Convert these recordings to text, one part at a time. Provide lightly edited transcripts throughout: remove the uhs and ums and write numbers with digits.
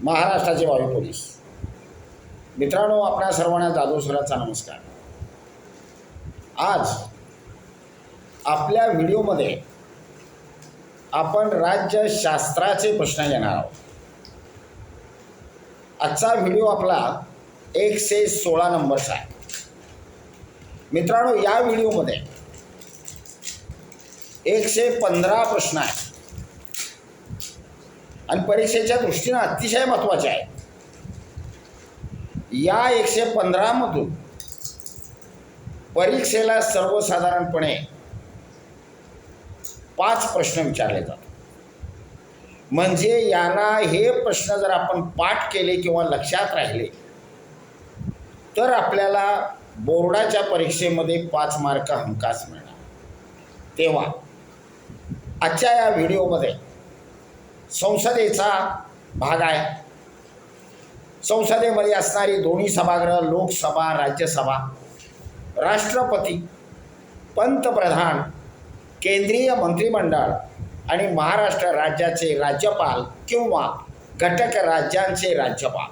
महाराष्ट्राचे वायू पोलीस मित्रांनो, आपणा सर्वांना जाधव सरांचा नमस्कार. आज आपल्या व्हिडिओमध्ये आपण राज्यशास्त्राचे प्रश्न घेणार आहोत. आजचा व्हिडिओ आपला 1 से 16 नंबरचा आहे. मित्रांनो, या व्हिडिओमध्ये 1 से 15 प्रश्न आहेत आणि परीक्षेच्या दृष्टीने अतिशय महत्त्वाचे आहे. या 1 से 15 मधून परीक्षेला सर्वसाधारणपणे 5 प्रश्न विचारले जातात. म्हणजे याला हे प्रश्न जर आपण पाठ केले किंवा लक्षात राहिले तर आपल्याला बोर्डाच्या परीक्षेमध्ये 5 मार्क हमखास मिळणार. तेव्हा आजच्या या व्हिडिओमध्ये संसदेचा भाग आहे. संसदेमध्ये असणारी दोन्ही सभागृह, लोकसभा, राज्यसभा, राष्ट्रपती, पंतप्रधान, केंद्रीय मंत्रिमंडळ आणि महाराष्ट्र राज्याचे राज्यपाल किंवा घटक राज्यांचे राज्यपाल,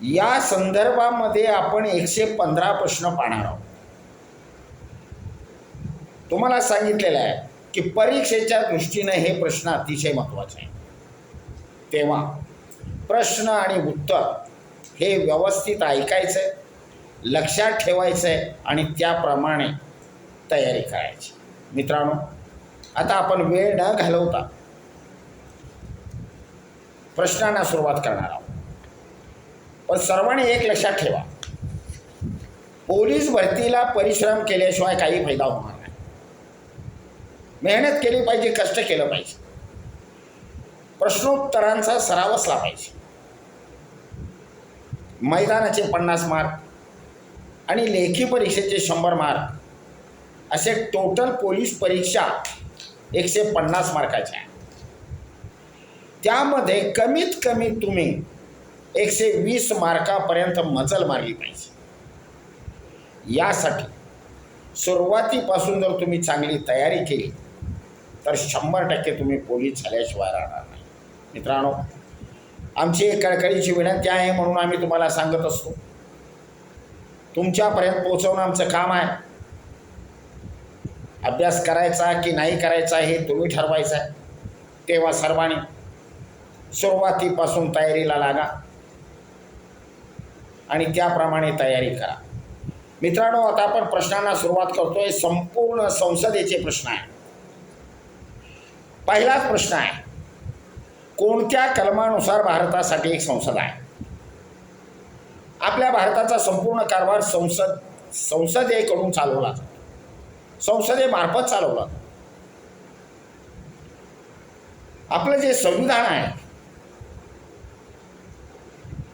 या संदर्भामध्ये आपण 115 प्रश्न पाहणार आहोत. तुम्हाला सांगितलेलं आहे की परीक्षेच्या दृष्टीने हे प्रश्न अतिशय महत्त्वाचे आहे. तेव्हा प्रश्न आणि उत्तर हे व्यवस्थित ऐकायचं, लक्षात ठेवायचं आणि त्याप्रमाणे तयारी करायची. मित्रांनो, आता आपण वेळ न घालवता प्रश्नांना सुरुवात करणार आहोत. पण सर्वांनी एक लक्षात ठेवा, पोलीस भरतीला परिश्रम केल्याशिवाय काही फायदा होणार नाही. मेहनत केली पाहिजे, कष्ट केलं पाहिजे, प्रश्नोत्तरांचा सराव असला पाहिजे. मैदानाचे 50 मार्क आणि लेखी परीक्षेचे 100 मार्क असे टोटल पोलीस परीक्षा 150 मार्काची आहे. त्यामध्ये कमीत कमी तुम्ही 120 मार्कापर्यंत मजल मारली पाहिजे. यासाठी सुरुवातीपासून जर तुम्ही चांगली तयारी केली तर 100% तुम्ही पोलीस झाल्याशिवाय राहणार नाही. मित्रांनो, आमची एक कळकळीची विनंती आहे म्हणून आम्ही तुम्हाला सांगत असतो. तुमच्यापर्यंत पोहोचवणं आमचं काम आहे. अभ्यास करायचा की नाही करायचा हे तुम्ही ठरवायचं आहे. तेव्हा सर्वांनी सुरुवातीपासून तयारीला लागा आणि त्याप्रमाणे तयारी करा. मित्रांनो, आता आपण प्रश्नांना सुरुवात करतोय. संपूर्ण संसदेचे प्रश्न आहे. पहिलाच प्रश्न आहे, कोणत्या कलमानुसार भारतासाठी एक संसद आहे? आपल्या भारताचा संपूर्ण कारभार संसदेकडून चालवला जातो, संसदेमार्फत चालवला जातो. आपलं जे संविधान आहे,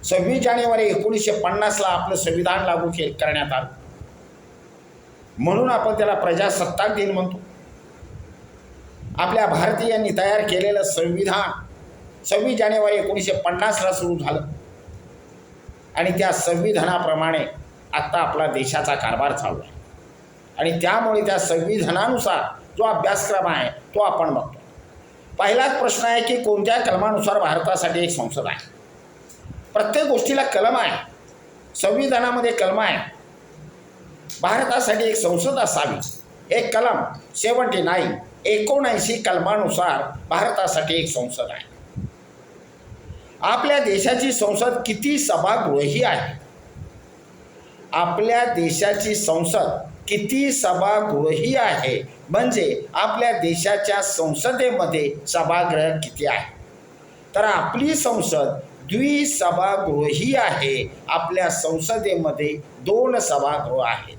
26 जानेवारी 1950ला आपलं संविधान लागू करण्यात आलं. म्हणून आपण त्याला प्रजासत्ताक दिन म्हणतो. आपल्या भारतीयांनी तयार केलेलं संविधान 26 जानेवारी 1950ला सुरू झालं आणि त्या संविधानाप्रमाणे आत्ता आपला देशाचा कारभार चालू आहे. आणि त्यामुळे त्या संविधानानुसार जो अभ्यासक्रम आहे तो आपण बघतो. पहिलाच प्रश्न आहे की कोणत्या कलमानुसार भारतासाठी एक संसद आहे? प्रत्येक गोष्टीला कलम आहे. संविधानामध्ये कलम आहे. भारतासाठी एक संसद असावी. एक कलम 79 कलमानुसार भारतासाठी एक संसद आहे. आपल्या देशाची संसद किती सभागृही आहे? आपल्या देशाची संसद किती सभागृही आहे म्हणजे आपल्या देशाच्या संसदेमध्ये सभागृह किती आहे? तर आपली संसद द्विसभागृही आहे. आपल्या संसदेमध्ये 2 सभागृह आहेत.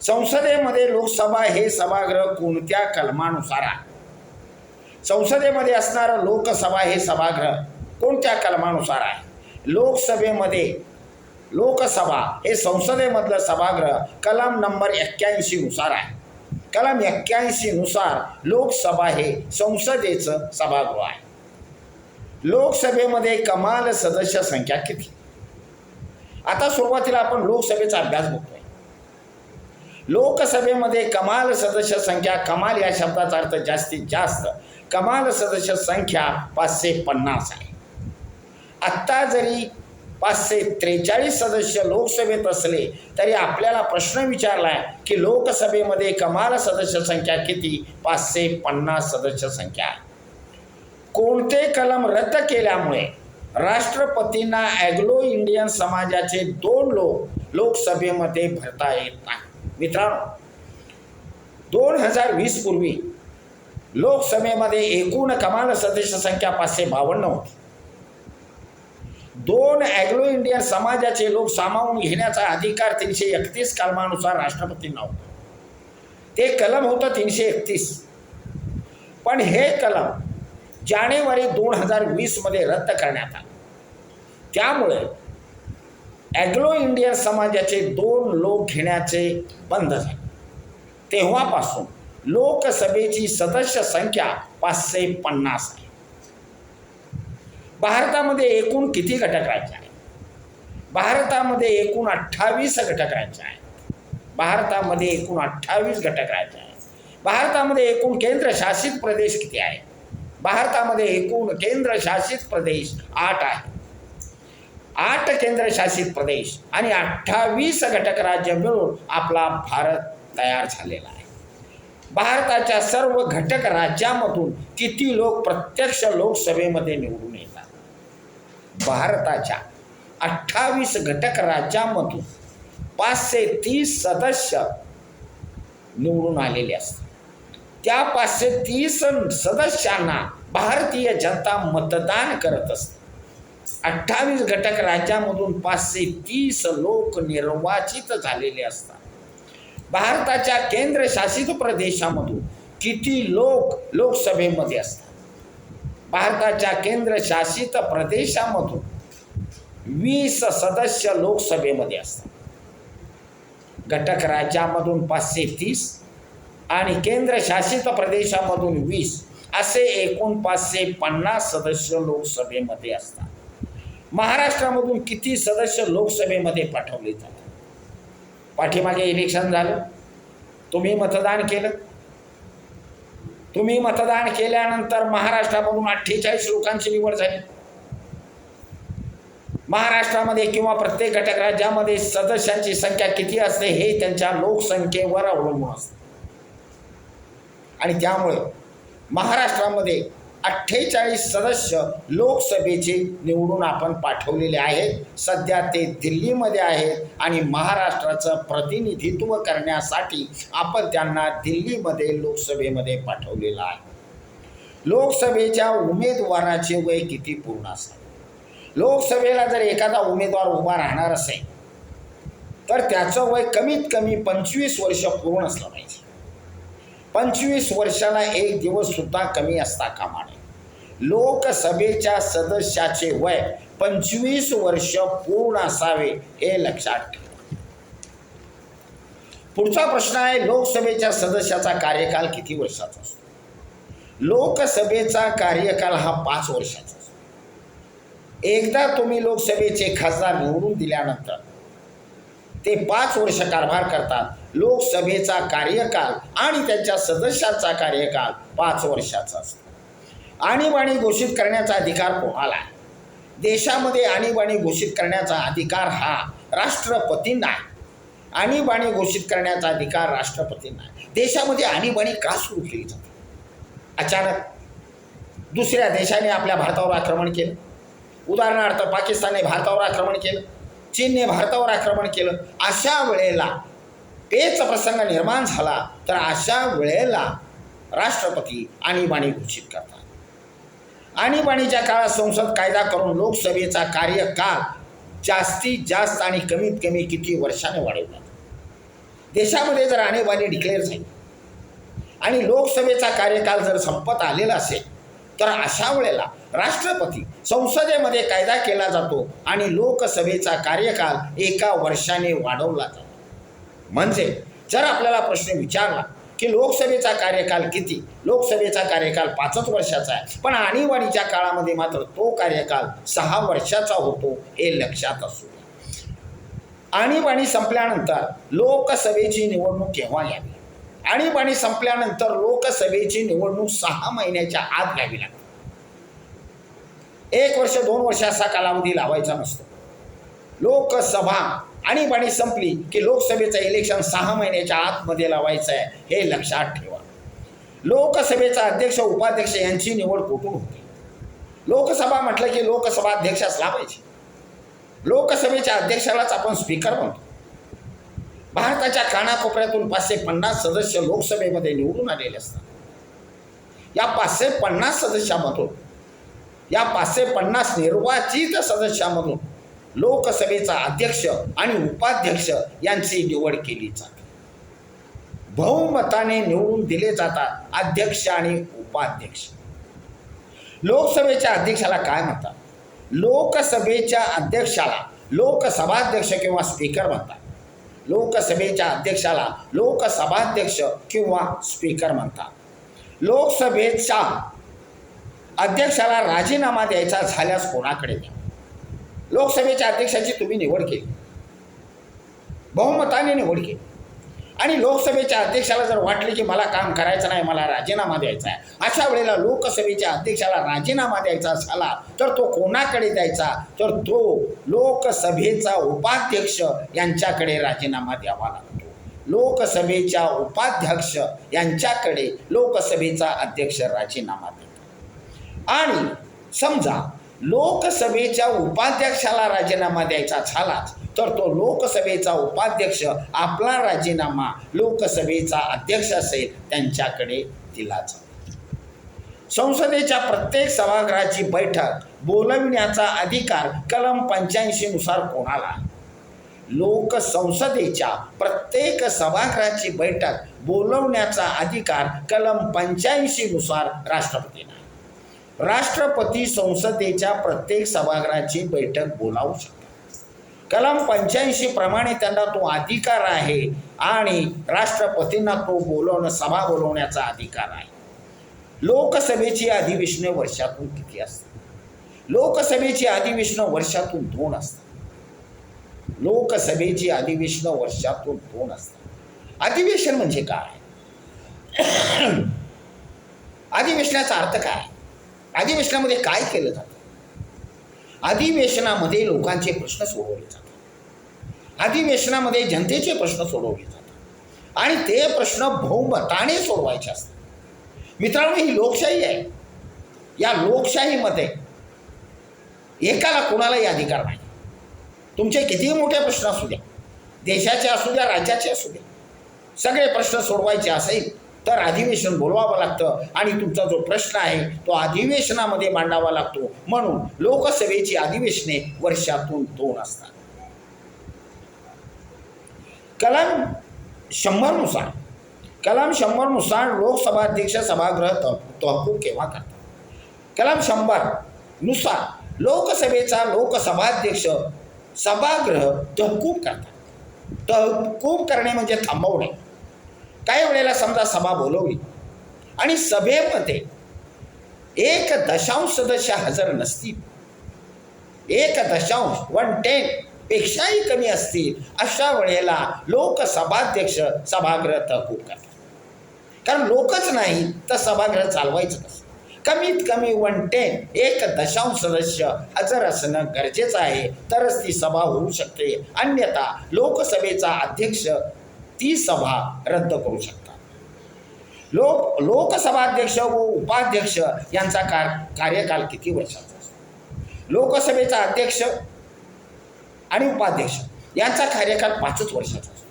संसदेमध्ये लोकसभा हे सभागृह कोणत्या कलमानुसार आहे? संसदेमध्ये असणारं लोकसभा हे सभागृह कोणत्या कलमानुसार आहे? लोकसभेमध्ये लोकसभा हे संसदेमधलं सभागृह कलम नंबर 81 नुसार आहे. कलम 81 नुसार लोकसभा हे संसदेचं सभागृह आहे. लोकसभेमध्ये कमाल सदस्य संख्या किती? आता सुरुवातीला आपण लोकसभेचा अभ्यास बघतोय. लोकसभेमध्ये कमाल सदस्य संख्या, कमाल या शब्दाचा अर्थ जास्तीत जास्त, कमाल सदस्य संख्या 550 आहे. आत्ता जरी 543 सदस्य लोकसभेत असले तरी आपल्याला प्रश्न विचारला आहे की लोकसभेमध्ये कमाल सदस्य संख्या किती? 550 सदस्य संख्या आहे. कोणते कलम रद्द केल्यामुळे राष्ट्रपतींना अँग्लो इंडियन समाजाचे 2 लोक लोकसभेमध्ये भरता येत नाही? मित्रांनो, 2020 पूर्वी लोकसभेमध्ये एकूण कमाल सदस्य संख्या 552 होती. 2 अँग्लो इंडियन समाजाचे लोक सामावून घेण्याचा अधिकार 331 कलमानुसार राष्ट्रपतींना होता. ते कलम होतं 331. पण हे कलम जानेवारी 2020 मध्ये रद्द करण्यात आले. त्यामुळे अँग्लो इंडियन समाजाचे 2 लोक घेण्याचे बंद झाले. तेव्हापासून लोकसभेची सदस्य संख्या 550 आहे. भारतामध्ये एकूण किती घटक राज्य आहेत? भारतामध्ये एकूण 28 घटक राज्य आहेत. भारतामध्ये एकूण 28 घटक राज्य आहेत. भारतामध्ये एकूण केंद्रशासित प्रदेश किती आहे? भारतामध्ये एकूण केंद्रशासित प्रदेश 8 आहे. 8 केंद्रशासित प्रदेश आणि 28 घटक राज्य मिळून आपला भारत तयार झालेला आहे. भारताच्या सर्व घटक राज्यामधून किती लोक प्रत्यक्ष लोकसभेमध्ये निवडून येतात? भारताच्या 28 घटक राज्यामधून 530 सदस्य निवडून आलेले असतात. त्या 530 सदस्यांना भारतीय जनता मतदान करत असते. 28 घटक राज्यामधून 530 लोक निर्वाचित झालेले असतात. भारताच्या केंद्रशासित प्रदेशामधून किती लोक लोकसभेमध्ये असतात? भारताच्या केंद्रशासित प्रदेशामधून 20 सदस्य लोकसभेमध्ये असतात. घटक राज्यामधून 530 आणि केंद्रशासित प्रदेशामधून 20 असे एकूण 550 सदस्य लोकसभेमध्ये असतात. महाराष्ट्रामधून किती सदस्य लोकसभेमध्ये पाठवले जातात? पाठीमागे इलेक्शन झालं, तुम्ही मतदान केलं. तुम्ही मतदान केल्यानंतर महाराष्ट्रामधून 48 लोकांची निवड झाली. महाराष्ट्रामध्ये किंवा प्रत्येक घटक राज्यामध्ये सदस्यांची संख्या किती असते हे त्यांच्या लोकसंख्येवर अवलंबून असते. आणि त्यामुळे महाराष्ट्रामध्ये 48 सदस्य लोकसभेचे निवडून आपण पाठवलेले आहेत. सध्या ते दिल्लीमध्ये आहेत आणि महाराष्ट्राचं प्रतिनिधित्व करण्यासाठी आपण त्यांना दिल्लीमध्ये लोकसभेमध्ये पाठवलेलं आहे. लोकसभेच्या उमेदवाराचे वय किती पूर्ण असावे? लोकसभेला जर एखादा उमेदवार उभा राहणार असेल तर त्याचं वय कमीत कमी 25 वर्ष पूर्ण असलं पाहिजे. 25 वर्षाला एक दिवस सुद्धा कमी असता कामा नये. लोकसभेच्या सदस्याचे वय 25 वर्ष पूर्ण असावे हे लक्षात ठेवा. पुढचा प्रश्न आहे, लोकसभेच्या सदस्याचा कार्यकाल किती वर्षाचा असतो? लोकसभेचा कार्यकाल हा 5 वर्षाचा असतो. एकदा तुम्ही लोकसभेचे खासदार निवडून दिल्यानंतर ते 5 वर्ष कारभार करतात. लोकसभेचा कार्यकाल आणि त्यांच्या सदस्याचा कार्यकाल 5 वर्षाचा असतो. आणीबाणी घोषित करण्याचा अधिकार कोणाला आहे? देशामध्ये आणीबाणी घोषित करण्याचा अधिकार हा राष्ट्रपतींना आहे. आणीबाणी घोषित करण्याचा अधिकार राष्ट्रपतींना आहे. देशामध्ये आणीबाणी का सुरू केली जाते? अचानक दुसऱ्या देशाने आपल्या भारतावर आक्रमण केलं. उदाहरणार्थ पाकिस्तानने भारतावर आक्रमण केलं, चीनने भारतावर आक्रमण केलं. अशा वेळेला पेच प्रसंग निर्माण झाला तर अशा वेळेला राष्ट्रपती आणीबाणी घोषित करतात. आणीबाणीच्या काळात संसद कायदा करून लोकसभेचा कार्यकाल जास्तीत जास्त आणि कमीत कमी किती वर्षाने वाढवला? देशामध्ये जर आणीबाणी डिक्लेअर झाली आणि लोकसभेचा कार्यकाल जर संपत आलेला असेल तर अशा वेळेला राष्ट्रपती संसदेमध्ये कायदा केला जातो आणि लोकसभेचा कार्यकाल 1 वर्षाने वाढवला जातो. म्हणजे जर आपल्याला प्रश्न विचारला की लोकसभेचा कार्यकाल किती? लोकसभेचा कार्यकाल 5 वर्षाचा आहे, पण आणीबाणीच्या काळामध्ये मात्र तो कार्यकाल 6 वर्षाचा होतो हे लक्षात असू द्या. आणीबाणी संपल्यानंतर लोकसभेची निवडणूक केव्हा घ्यावी? आणीबाणी संपल्यानंतर लोकसभेची निवडणूक 6 महिन्याच्या आत घ्यावी लागते. 1 वर्ष 2 वर्ष असा कालावधी लावायचा नसतो. लोकसभा आणीबाणी संपली की लोकसभेचं इलेक्शन 6 महिन्याच्या आतमध्ये लावायचं आहे, हे लक्षात ठेवा. लोकसभेचा अध्यक्ष उपाध्यक्ष यांची निवड कुठून होते? लोकसभा म्हटलं की लोकसभा अध्यक्षच लावायचे. लोकसभेच्या अध्यक्षालाच आपण स्पीकर म्हणतो. भारताच्या कानाकोपऱ्यातून 550 सदस्य लोकसभेमध्ये निवडून आलेले असतात. या 550 सदस्यामधून, या 550 निर्वाचित सदस्यामधून लोकसभेचा अध्यक्ष आणि उपाध्यक्ष यांची निवड केली जाते. बहुमताने निवडून दिले जातात अध्यक्ष आणि उपाध्यक्ष. लोकसभेच्या अध्यक्षाला काय म्हणतात? लोकसभेच्या अध्यक्षाला लोकसभाध्यक्ष किंवा स्पीकर म्हणतात. लोकसभेच्या अध्यक्षाला लोकसभाध्यक्ष किंवा स्पीकर म्हणतात. लोकसभेच्या अध्यक्षाला राजीनामा द्यायचा झाल्यास कोणाकडे द्या? लोकसभेच्या अध्यक्षाची तुम्ही निवड केली, बहुमताने निवड केली, आणि लोकसभेच्या अध्यक्षाला जर वाटले की मला काम करायचं नाही, मला राजीनामा द्यायचा आहे, अशा वेळेला लोकसभेच्या अध्यक्षाला राजीनामा द्यायचा झाला तर तो कोणाकडे द्यायचा? तर तो लोकसभेचा उपाध्यक्ष यांच्याकडे राजीनामा द्यावा लागतो. लोकसभेच्या उपाध्यक्ष यांच्याकडे लोकसभेचा अध्यक्ष राजीनामा देतो. आणि समजा लोकसभेच्या उपाध्यक्षाला राजीनामा द्यायचा झालाच तर तो लोकसभेचा उपाध्यक्ष आपला राजीनामा लोकसभेचा अध्यक्ष असेल त्यांच्याकडे दिला जातो. संसदेच्या प्रत्येक सभागृहाची बैठक बोलविण्याचा अधिकार कलम 85 नुसार कोणाला? लोकसंसदेच्या प्रत्येक सभागृहाची बैठक बोलवण्याचा अधिकार कलम 85 नुसार राष्ट्रपतींना. राष्ट्रपती संसदेच्या प्रत्येक सभागृहाची बैठक बोलावू शकतात. कलम 85 प्रमाणे त्यांना तो अधिकार आहे आणि राष्ट्रपतींना तो सभा बोलवण्याचा अधिकार आहे. लोकसभेची अधिवेशने वर्षातून किती असतात? लोकसभेची अधिवेशनं वर्षातून 2 असतात. लोकसभेची अधिवेशनं वर्षातून 2 असतात. अधिवेशन म्हणजे काय? अधिवेशनाचा अर्थ काय? अधिवेशनामध्ये काय केलं जातं? अधिवेशनामध्ये लोकांचे प्रश्न सोडवले जातात. अधिवेशनामध्ये जनतेचे प्रश्न सोडवले जातात आणि ते प्रश्न बहुमताने सोडवायचे असतात. मित्रांनो, ही लोकशाही आहे. या लोकशाहीमध्ये एकाला कोणालाही अधिकार नाही. तुमचे कितीही मोठे प्रश्न असू द्या, देशाचे असू द्या, राज्याचे असू द्या, सगळे प्रश्न सोडवायचे असेल तर अधिवेशन बोलवावं लागतं आणि तुमचा जो प्रश्न आहे तो अधिवेशनामध्ये मांडावा लागतो. म्हणून लोकसभेची अधिवेशने वर्षातून 2 असतात. कलम 100 नुसार लोकसभा अध्यक्ष सभागृह तहकूब केव्हा करतात? कलम 100 नुसार लोकसभेचा लोकसभाध्यक्ष सभागृह तहकूब करतात. तहकूब करणे म्हणजे थांबवणे. काही वेळेला समजा सभा बोलवली आणि सभेमध्ये 1 सदस्य हजर नसतील, 1 पेक्षाही कमी असतील, अशा वेळेला लोकसभाध्यक्ष सभागृह तहकूब करतात. कारण लोकच नाही तर सभागृह चालवायचं कसं? कमीत कमी 1 सदस्य हजर असणं गरजेचं आहे, तरच ती सभा होऊ शकते. अन्यथा लोकसभेचा अध्यक्ष ती सभा रद्द करू शकतात. लोकसभाध्यक्ष व उपाध्यक्ष यांचा कार्यकाल किती वर्षाचा असतो? लोकसभेचा अध्यक्ष आणि उपाध्यक्ष यांचा कार्यकाल 5 वर्षाचा असतो.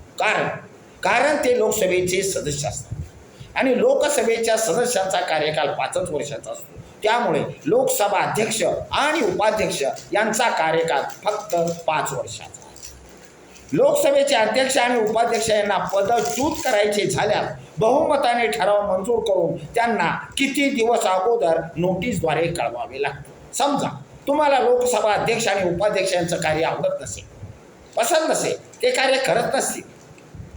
कारण ते लोकसभेचे सदस्य असतात आणि लोकसभेच्या सदस्यांचा कार्यकाल 5 वर्षाचा असतो. त्यामुळे लोकसभा अध्यक्ष आणि उपाध्यक्ष यांचा कार्यकाल फक्त 5 वर्षाचा. लोकसभेचे अध्यक्ष आणि उपाध्यक्ष यांना पदच्युत करायचे झाल्यास बहुमताने ठराव मंजूर करून त्यांना किती दिवस अगोदर नोटीसद्वारे कळवावे लागते? समजा तुम्हाला लोकसभा अध्यक्ष आणि उपाध्यक्ष यांचं कार्य आवडत नसेल, पसंत नसेल, ते कार्य करत नसतील,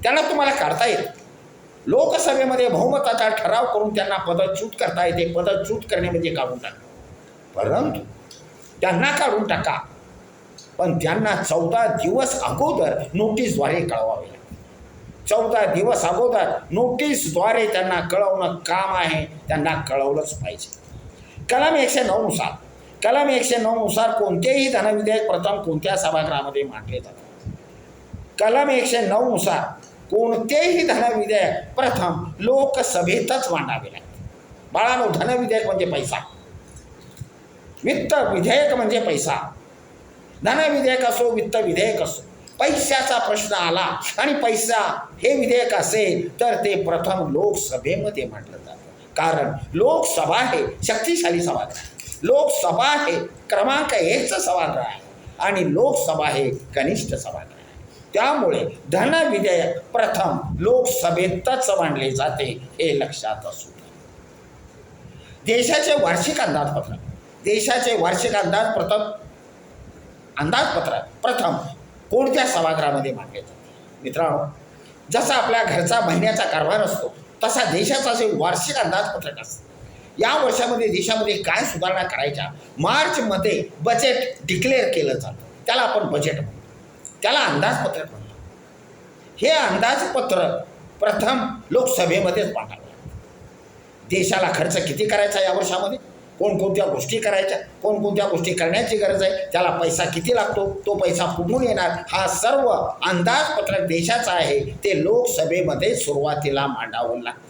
त्यांना तुम्हाला काढता येते. लोकसभेमध्ये बहुमताचा ठराव करून त्यांना पदच्युत करता येते. पदच्युत करणे म्हणजे काढून टाकणे. परंतु त्यांना काढून टाका, पण त्यांना 14 दिवस अगोदर नोटीसद्वारे कळवावे लागते. 14 दिवस अगोदर नोटीसद्वारे त्यांना कळवणं काम आहे. त्यांना कळवलंच पाहिजे. कलम 109 नुसार कलम 109 नुसार कोणतेही धनविधेयक प्रथम कोणत्या सभागृहामध्ये मांडले जातात? कलम 109 नुसार कोणतेही धनविधेयक प्रथम लोकसभेतच मांडावे लागते. बाळांनो, धनविधेयक म्हणजे पैसा, वित्त विधेयक म्हणजे पैसा. धनविधेयक असो, वित्त विधेयक असो, पैशाचा प्रश्न आला आणि पैसा हे विधेयक असेल तर ते प्रथम लोकसभेमध्ये मांडलं जातं. कारण लोकसभा हे शक्तिशाली सभागृह आहे, लोकसभा हे क्रमांक 1चं सभागृह आहे आणि लोकसभा हे कनिष्ठ सभागृह आहे. त्यामुळे धनविधेयक प्रथम लोकसभेतच मांडले जाते, हे लक्षात असू द्या. देशाचे वार्षिक अंदाजपत्र, देशाचे वार्षिक अंदाजपत्र प्रथम कोणत्या सभागृहामध्ये मांडले जाते? मित्रांनो, जसा आपल्या घरचा महिन्याचा कारभार असतो तसा देशाचा जे वार्षिक अंदाजपत्रक असतं. या वर्षामध्ये देशामध्ये काय सुधारणा करायच्या, मार्चमध्ये बजेट डिक्लेअर केलं जातं, त्याला आपण बजेट म्हणतो, त्याला अंदाजपत्रक म्हणतो. हे अंदाजपत्र प्रथम लोकसभेमध्येच मांडावं लागतं. देशाला खर्च किती करायचा या वर्षामध्ये, कोणकोणत्या गोष्टी करायच्या, कोणकोणत्या गोष्टी करण्याची गरज आहे, त्याला पैसा किती लागतो, तो पैसा कुठून येणार, हा सर्व अंदाजपत्रक देशाचा आहे ते लोकसभेमध्ये सुरुवातीला मांडावं लागतं.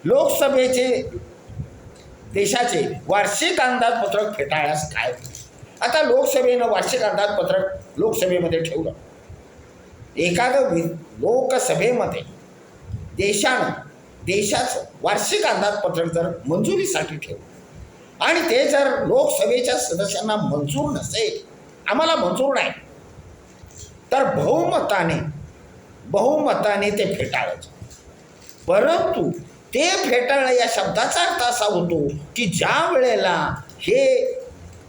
लोकसभेचे देशाचे वार्षिक अंदाजपत्रक फेटाळल्यास काय होतं? आता लोकसभेनं वार्षिक अंदाजपत्रक लोकसभेमध्ये ठेवलं. एखादं लोकसभेमध्ये देशाचं वार्षिक अंदाजपत्रक जर मंजुरीसाठी ठेवलं आणि ते जर लोकसभेच्या सदस्यांना मंजूर नसेल, आम्हाला मंजूर नाही, तर बहुमताने ते फेटाळायचं. परंतु ते फेटाळणं या शब्दाचा अर्थ असा होतो की ज्या वेळेला हे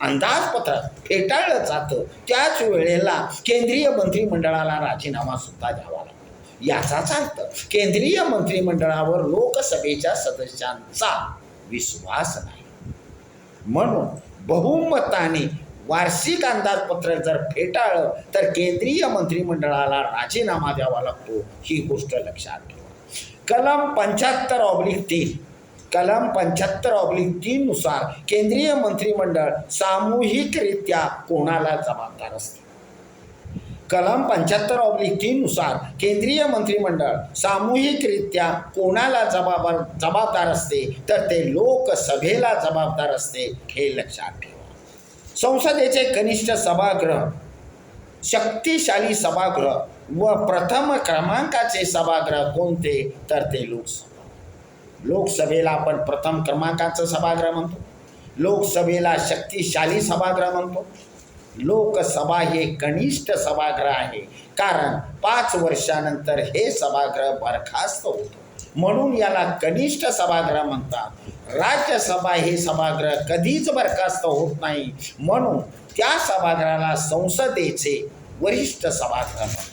अंदाजपत्रक फेटाळलं जातं त्याच वेळेला केंद्रीय मंत्रिमंडळाला राजीनामा सुद्धा द्यावा लागतो. याचाच अर्थ केंद्रीय मंत्रिमंडळावर लोकसभेच्या सदस्यांचा विश्वास नाही. म्हणून बहुमताने वार्षिक अंदाजपत्रक जर फेटाळलं तर केंद्रीय मंत्रिमंडळाला राजीनामा द्यावा लागतो, ही गोष्ट लक्षात ठेवा. कलम 75/3 कलम 75/3 नुसार केंद्रीय मंत्रिमंडळ सामूहिकरित्या कोणाला जबाबदार असते? कलम 75/3 नुसार केंद्रीय मंत्रिमंडळ सामूहिकरित्या कोणाला जबाबदार असते, तर ते लोकसभेला जबाबदार असते, हे लक्षात ठेवा. संसदेचे कनिष्ठ सभागृह, शक्तिशाली सभागृह व प्रथम क्रमांकाचे सभागृह कोणते, तर ते लोकसभा. लोकसभेला आपण प्रथम क्रमांकाचं सभागृह म्हणतो, लोकसभेला शक्तिशाली सभागृह म्हणतो. लोकसभा हे कनिष्ठ सभागृह आहे कारण 5 वर्षानंतर हे सभागृह बरखास्त होतं, म्हणून याला कनिष्ठ सभागृह म्हणतात. राज्यसभा हे सभागृह कधीच बरखास्त होत नाही, म्हणून त्या सभागृहाला संसदेचे वरिष्ठ सभागृह म्हणतात.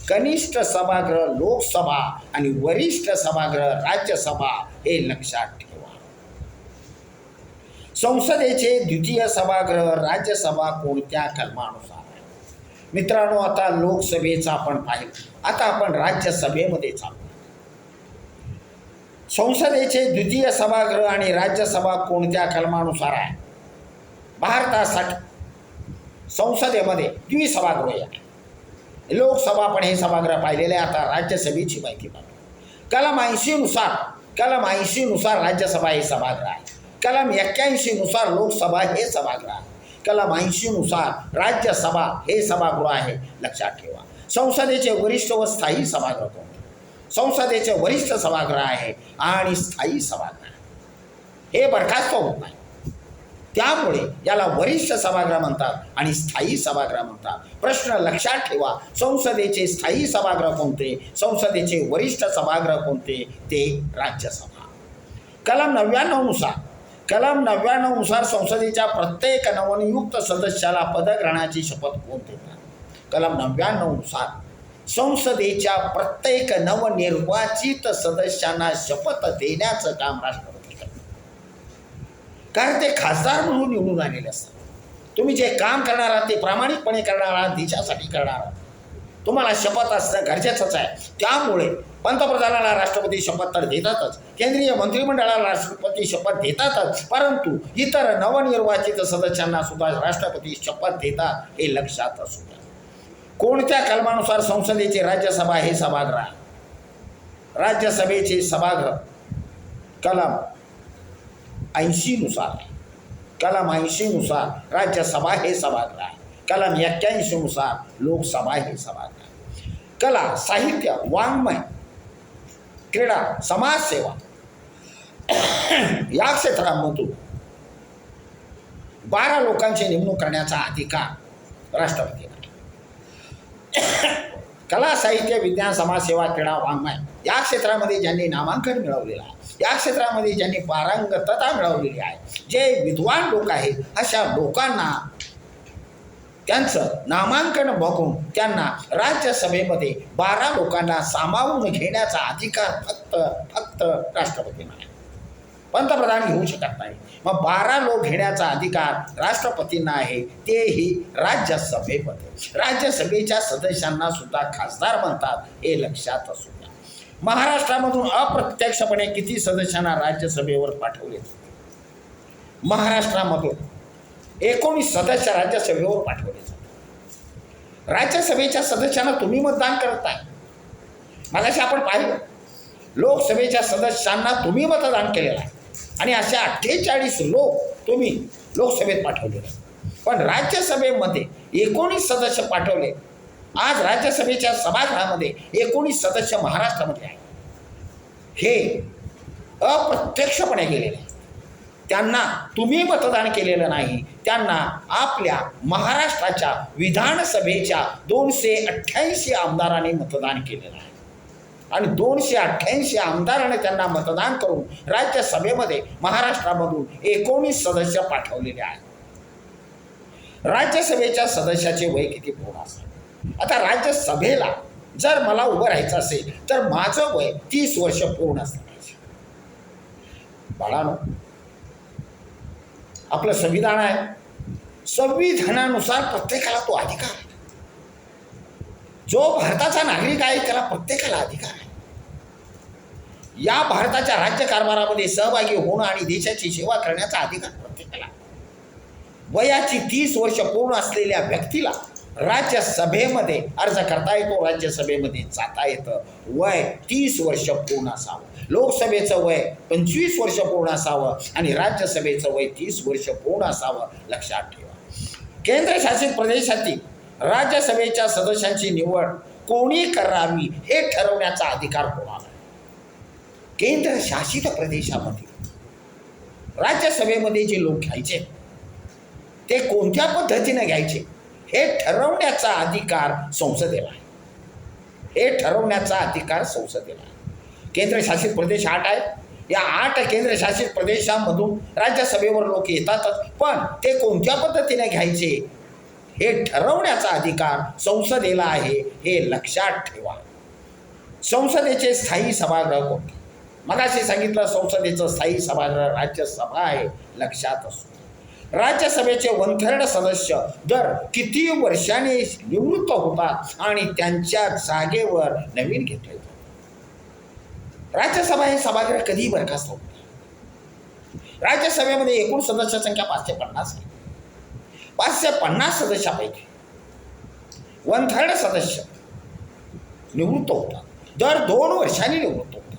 कनिष्ठ सभागृह लोकसभा आणि वरिष्ठ सभागृह राज्यसभा, हे लक्षात ठेवा. संसदेचे द्वितीय सभागृह राज्यसभा कोणत्या कलमानुसार आहे? मित्रांनो, आता लोकसभेचं आपण पाहिलं, आता आपण राज्यसभेमध्ये चालू. संसदेचे द्वितीय सभागृह आणि राज्यसभा कोणत्या कलमानुसार आहे? भारतासाठी संसदेमध्ये द्विसभागृह आहे. लोकसभा पण हे सभागृह पाहिलेले आहे. आता राज्यसभेची माहिती पाहिजे. कलम 80 नुसार राज्यसभा हे सभागृह आहे. कलम 81 नुसार लोकसभा हे सभागृह आहे. कलम 80 नुसार राज्यसभा हे सभागृह आहे, लक्षात ठेवा. संसदेचे वरिष्ठ व स्थायी सभागृह कोणते? संसदेचे वरिष्ठ सभागृह आहे आणि स्थायी सभागृह आहे, हे बरखास्त होत नाही. त्यामुळे याला वरिष्ठ सभागृह म्हणतात आणि स्थायी सभागृह म्हणतात. प्रश्न लक्षात ठेवा, संसदेचे स्थायी सभागृह कोणते, संसदेचे वरिष्ठ सभागृह कोणते, ते राज्यसभा. कलम 99 नुसार संसदेच्या प्रत्येक नवनियुक्त सदस्याला पदग्रहणाची शपथ कोण देतात? कलम 99 नुसार संसदेच्या प्रत्येक नवनिर्वाचित सदस्यांना शपथ देण्याचं काम राष्ट्रपती करतात, कारण ते खासदार म्हणून निवडून आलेले असतात. तुम्ही जे काम करणार आहात ते प्रामाणिकपणे करणार आहात, देशासाठी करणार आहात. तुम्हाला शपथ असणं गरजेचंच आहे. त्यामुळे पंतप्रधानाला राष्ट्रपती शपथ तर देतातच, केंद्रीय मंत्रिमंडळाला राष्ट्रपती शपथ देतातच, परंतु इतर नवनिर्वाचित सदस्यांना सुद्धा राष्ट्रपती शपथ देतात, हे लक्षात असू द्या. कोणत्या कलमानुसार संसदेचे राज्यसभा हे सभागृह आहे? राज्यसभेचे सभागृह कलम 80 नुसार आहे. कलम 80 नुसार राज्यसभा हे सभागृह आहे. कलम 81 नुसार लोकसभा हे सभागृह आहे. कला, साहित्य, वाङ्मय, क्रीडा, समाजसेवा या क्षेत्रांमधून 12 लोकांची नेमणूक करण्याचा अधिकार राष्ट्रपतीला. कला, साहित्य, विज्ञान, समाजसेवा, क्रीडा, वाङ्मय या क्षेत्रामध्ये ज्यांनी नामांकन मिळवलेलं आहे, या क्षेत्रामध्ये ज्यांनी पारंगतता मिळवलेली आहे, जे विद्वान लोक आहेत, अशा लोकांना त्यांचं नामांकन बघून त्यांना राज्यसभेमध्ये 12 लोकांना सामावून घेण्याचा अधिकार फक्त राष्ट्रपतींना आहे. पंतप्रधान घेऊ शकत नाही. मग 12 लोक घेण्याचा अधिकार राष्ट्रपतींना आहे, तेही राज्यसभेमध्ये. राज्यसभेच्या सदस्यांना सुद्धा खासदार म्हणतात, हे लक्षात असू द्या. महाराष्ट्रामधून अप्रत्यक्षपणे किती सदस्यांना राज्यसभेवर पाठवले? महाराष्ट्रामधून 19 सदस्य राज्यसभेवर पाठवले जातात. राज्यसभेच्या सदस्यांना तुम्ही मतदान करत नाही. मगाशी आपण पाहिलं, लोकसभेच्या सदस्यांना तुम्ही मतदान केलेलं आहे आणि अशा 48 लोक तुम्ही लोकसभेत पाठवलेले आहेत. पण राज्यसभेमध्ये 19 सदस्य पाठवले. आज राज्यसभेच्या सभागृहामध्ये 19 सदस्य महाराष्ट्रामध्ये आहेत. हे अप्रत्यक्षपणे गेलेले आहेत. त्यांना तुम्ही मतदान केलेलं नाही. त्यांना आपल्या महाराष्ट्राच्या विधानसभेच्या 288 आमदारांनी मतदान केलेलं आहे आणि 288 आमदारांनी त्यांना मतदान करून राज्यसभेमध्ये महाराष्ट्रामधून 19 सदस्य पाठवलेले आहेत. राज्यसभेच्या सदस्याचे वय किती पूर्ण असेल? आता राज्यसभेला जर मला उभं राहायचं असेल तर माझं वय 30 वर्ष पूर्ण असलं पाहिजे. बाळांनो, आपलं संविधान आहे. संविधानानुसार प्रत्येकाला तो अधिकार आहे. जो भारताचा नागरिक आहे त्याला प्रत्येकाला अधिकार आहे. या भारताच्या राज्यकारभारामध्ये सहभागी होणं आणि देशाची सेवा करण्याचा अधिकार प्रत्येकाला. वयाची 30 वर्ष पूर्ण असलेल्या व्यक्तीला राज्यसभेमध्ये अर्ज करता येतो, राज्यसभेमध्ये जाता येतं. वय 30 वर्ष पूर्ण असावं. लोकसभेचं वय 25 वर्ष पूर्ण असावं आणि राज्यसभेचं वय 30 वर्ष पूर्ण असावं, लक्षात ठेवा. केंद्रशासित प्रदेशातील राज्यसभेच्या सदस्यांची निवड कोणी करावी हे ठरवण्याचा अधिकार कोणाला? केंद्रशासित प्रदेशामध्ये राज्यसभेमध्ये जे लोक घ्यायचे ते कोणत्या पद्धतीने घ्यायचे हे ठरवण्याचा अधिकार संसदेला आहे. हे ठरवण्याचा अधिकार संसदेला आहे. केंद्रशासित प्रदेश 8 आहे. या 8 केंद्रशासित प्रदेशांमधून राज्यसभेवर लोक येतातच, पण ते कोणत्या पद्धतीने घ्यायचे हे ठरवण्याचा अधिकार संसदेला आहे, हे लक्षात ठेवा. संसदेचे स्थायी सभागृह कोणते? मगाशी सांगितलं संसदेचं स्थायी सभागृह राज्यसभा आहे, लक्षात असू. राज्यसभेचे 1/3 सदस्य दर किती वर्षांनी निवृत्त होतात आणि त्यांच्या जागेवर नवीन घेतले जातात. राज्यसभा हे सभागृह कधीही बरखास्त होत नाही. राज्यसभेमध्ये एकूण सदस्य संख्या 550 आहे. 550 सदस्यापैकी 1/3 सदस्य निवृत्त होतात. दर 2 वर्षांनी निवृत्त होतात.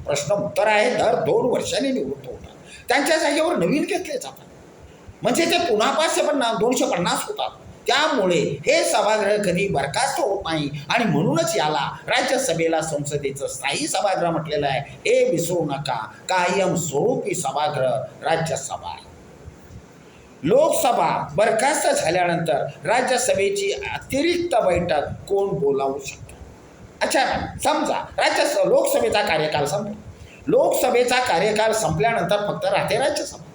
प्रश्न उत्तर आहे, दर 2 वर्षांनी निवृत्त होतात. त्यांच्या जागेवर नवीन घेतले जातात. म्हणजे ते पुन्हा 250 होतात. त्यामुळे हे सभागृह कधी बरखास्त होत नाही आणि म्हणूनच याला राज्यसभेला संसदेचं स्थायी सभागृह म्हटलेलं आहे. हे विसरू नका, कायम स्वरूपी सभागृह राज्यसभा आहे. लोकसभा बरखास्त झाल्यानंतर राज्यसभेची अतिरिक्त बैठक कोण बोलावू शकतं? अच्छा, समजा लोकसभेचा कार्यकाल संपला. लोकसभेचा कार्यकाल संपल्यानंतर फक्त राहते राज्यसभा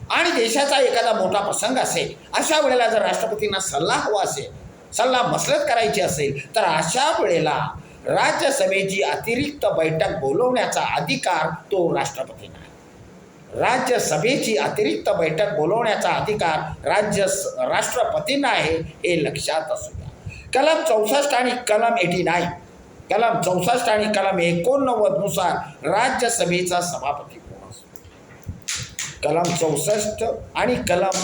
आणि देशाचा एखादा मोठा प्रसंग असेल, अशा वेळेला जर राष्ट्रपतींना सल्ला हवा असेल, सल्ला मसलत करायची असेल, तर अशा वेळेला राज्यसभेची अतिरिक्त बैठक बोलवण्याचा अधिकार तो राष्ट्रपतींना आहे. राज्यसभेची अतिरिक्त बैठक बोलवण्याचा अधिकार राष्ट्रपतींना आहे, हे लक्षात असू द्या. कलम 64 आणि कलम 89, कलम 64 आणि कलम 89 नुसार राज्यसभेचा सभापती कोण असतो? कलम 64 आणि कलम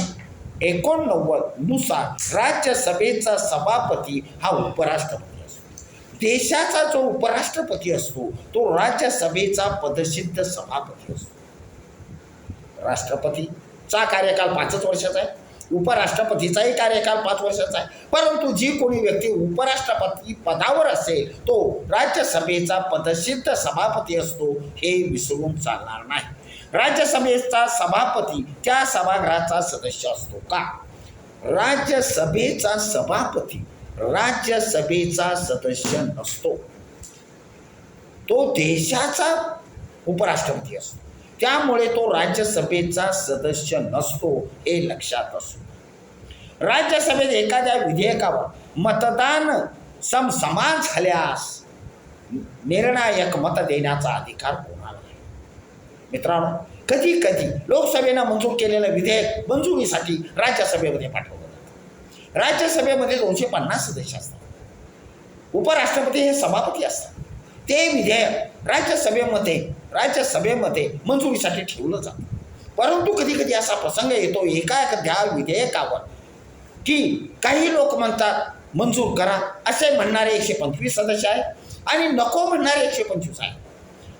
89 नुसार राज्यसभेचा सभापती हा उपराष्ट्रपती असतो. देशाचा जो उपराष्ट्रपती असतो तो राज्यसभेचा पदसिद्ध सभापती असतो. राष्ट्रपतीचा कार्यकाल 5 वर्षाचा आहे, उपराष्ट्रपतीचाही कार्यकाल 5 वर्षाचा आहे. परंतु जी कोणी व्यक्ती उपराष्ट्रपती पदावर असेल तो राज्यसभेचा पदसिद्ध सभापती असतो, हे विसरून चालणार नाही. राज्यसभेचा सभापती त्या सभागृहाचा सदस्य असतो का? राज्यसभेचा सभापती राज्यसभेचा सदस्य नसतो, तो देशाचा उपराष्ट्रपती असतो. त्यामुळे तो राज्यसभेचा सदस्य नसतो, हे लक्षात असो. राज्यसभेत एखाद्या विधेयकावर मतदान समान झाल्यास निर्णायक मत देण्याचा अधिकार कोणाला आहे? मित्रांनो, कधी कधी लोकसभेनं मंजूर केलेलं विधेयक मंजुरीसाठी राज्यसभेमध्ये पाठवलं जातं. राज्यसभेमध्ये 250 सदस्य असतात. उपराष्ट्रपती हे सभापती असतात. ते विधेयक राज्यसभेमध्ये मंजुरीसाठी ठेवलं जातं. परंतु कधी कधी असा प्रसंग येतो एखाद्या विधेयकावर की काही लोक म्हणतात मंजूर करा, असे म्हणणारे 125 सदस्य आहेत आणि नको म्हणणारे 125 आहेत.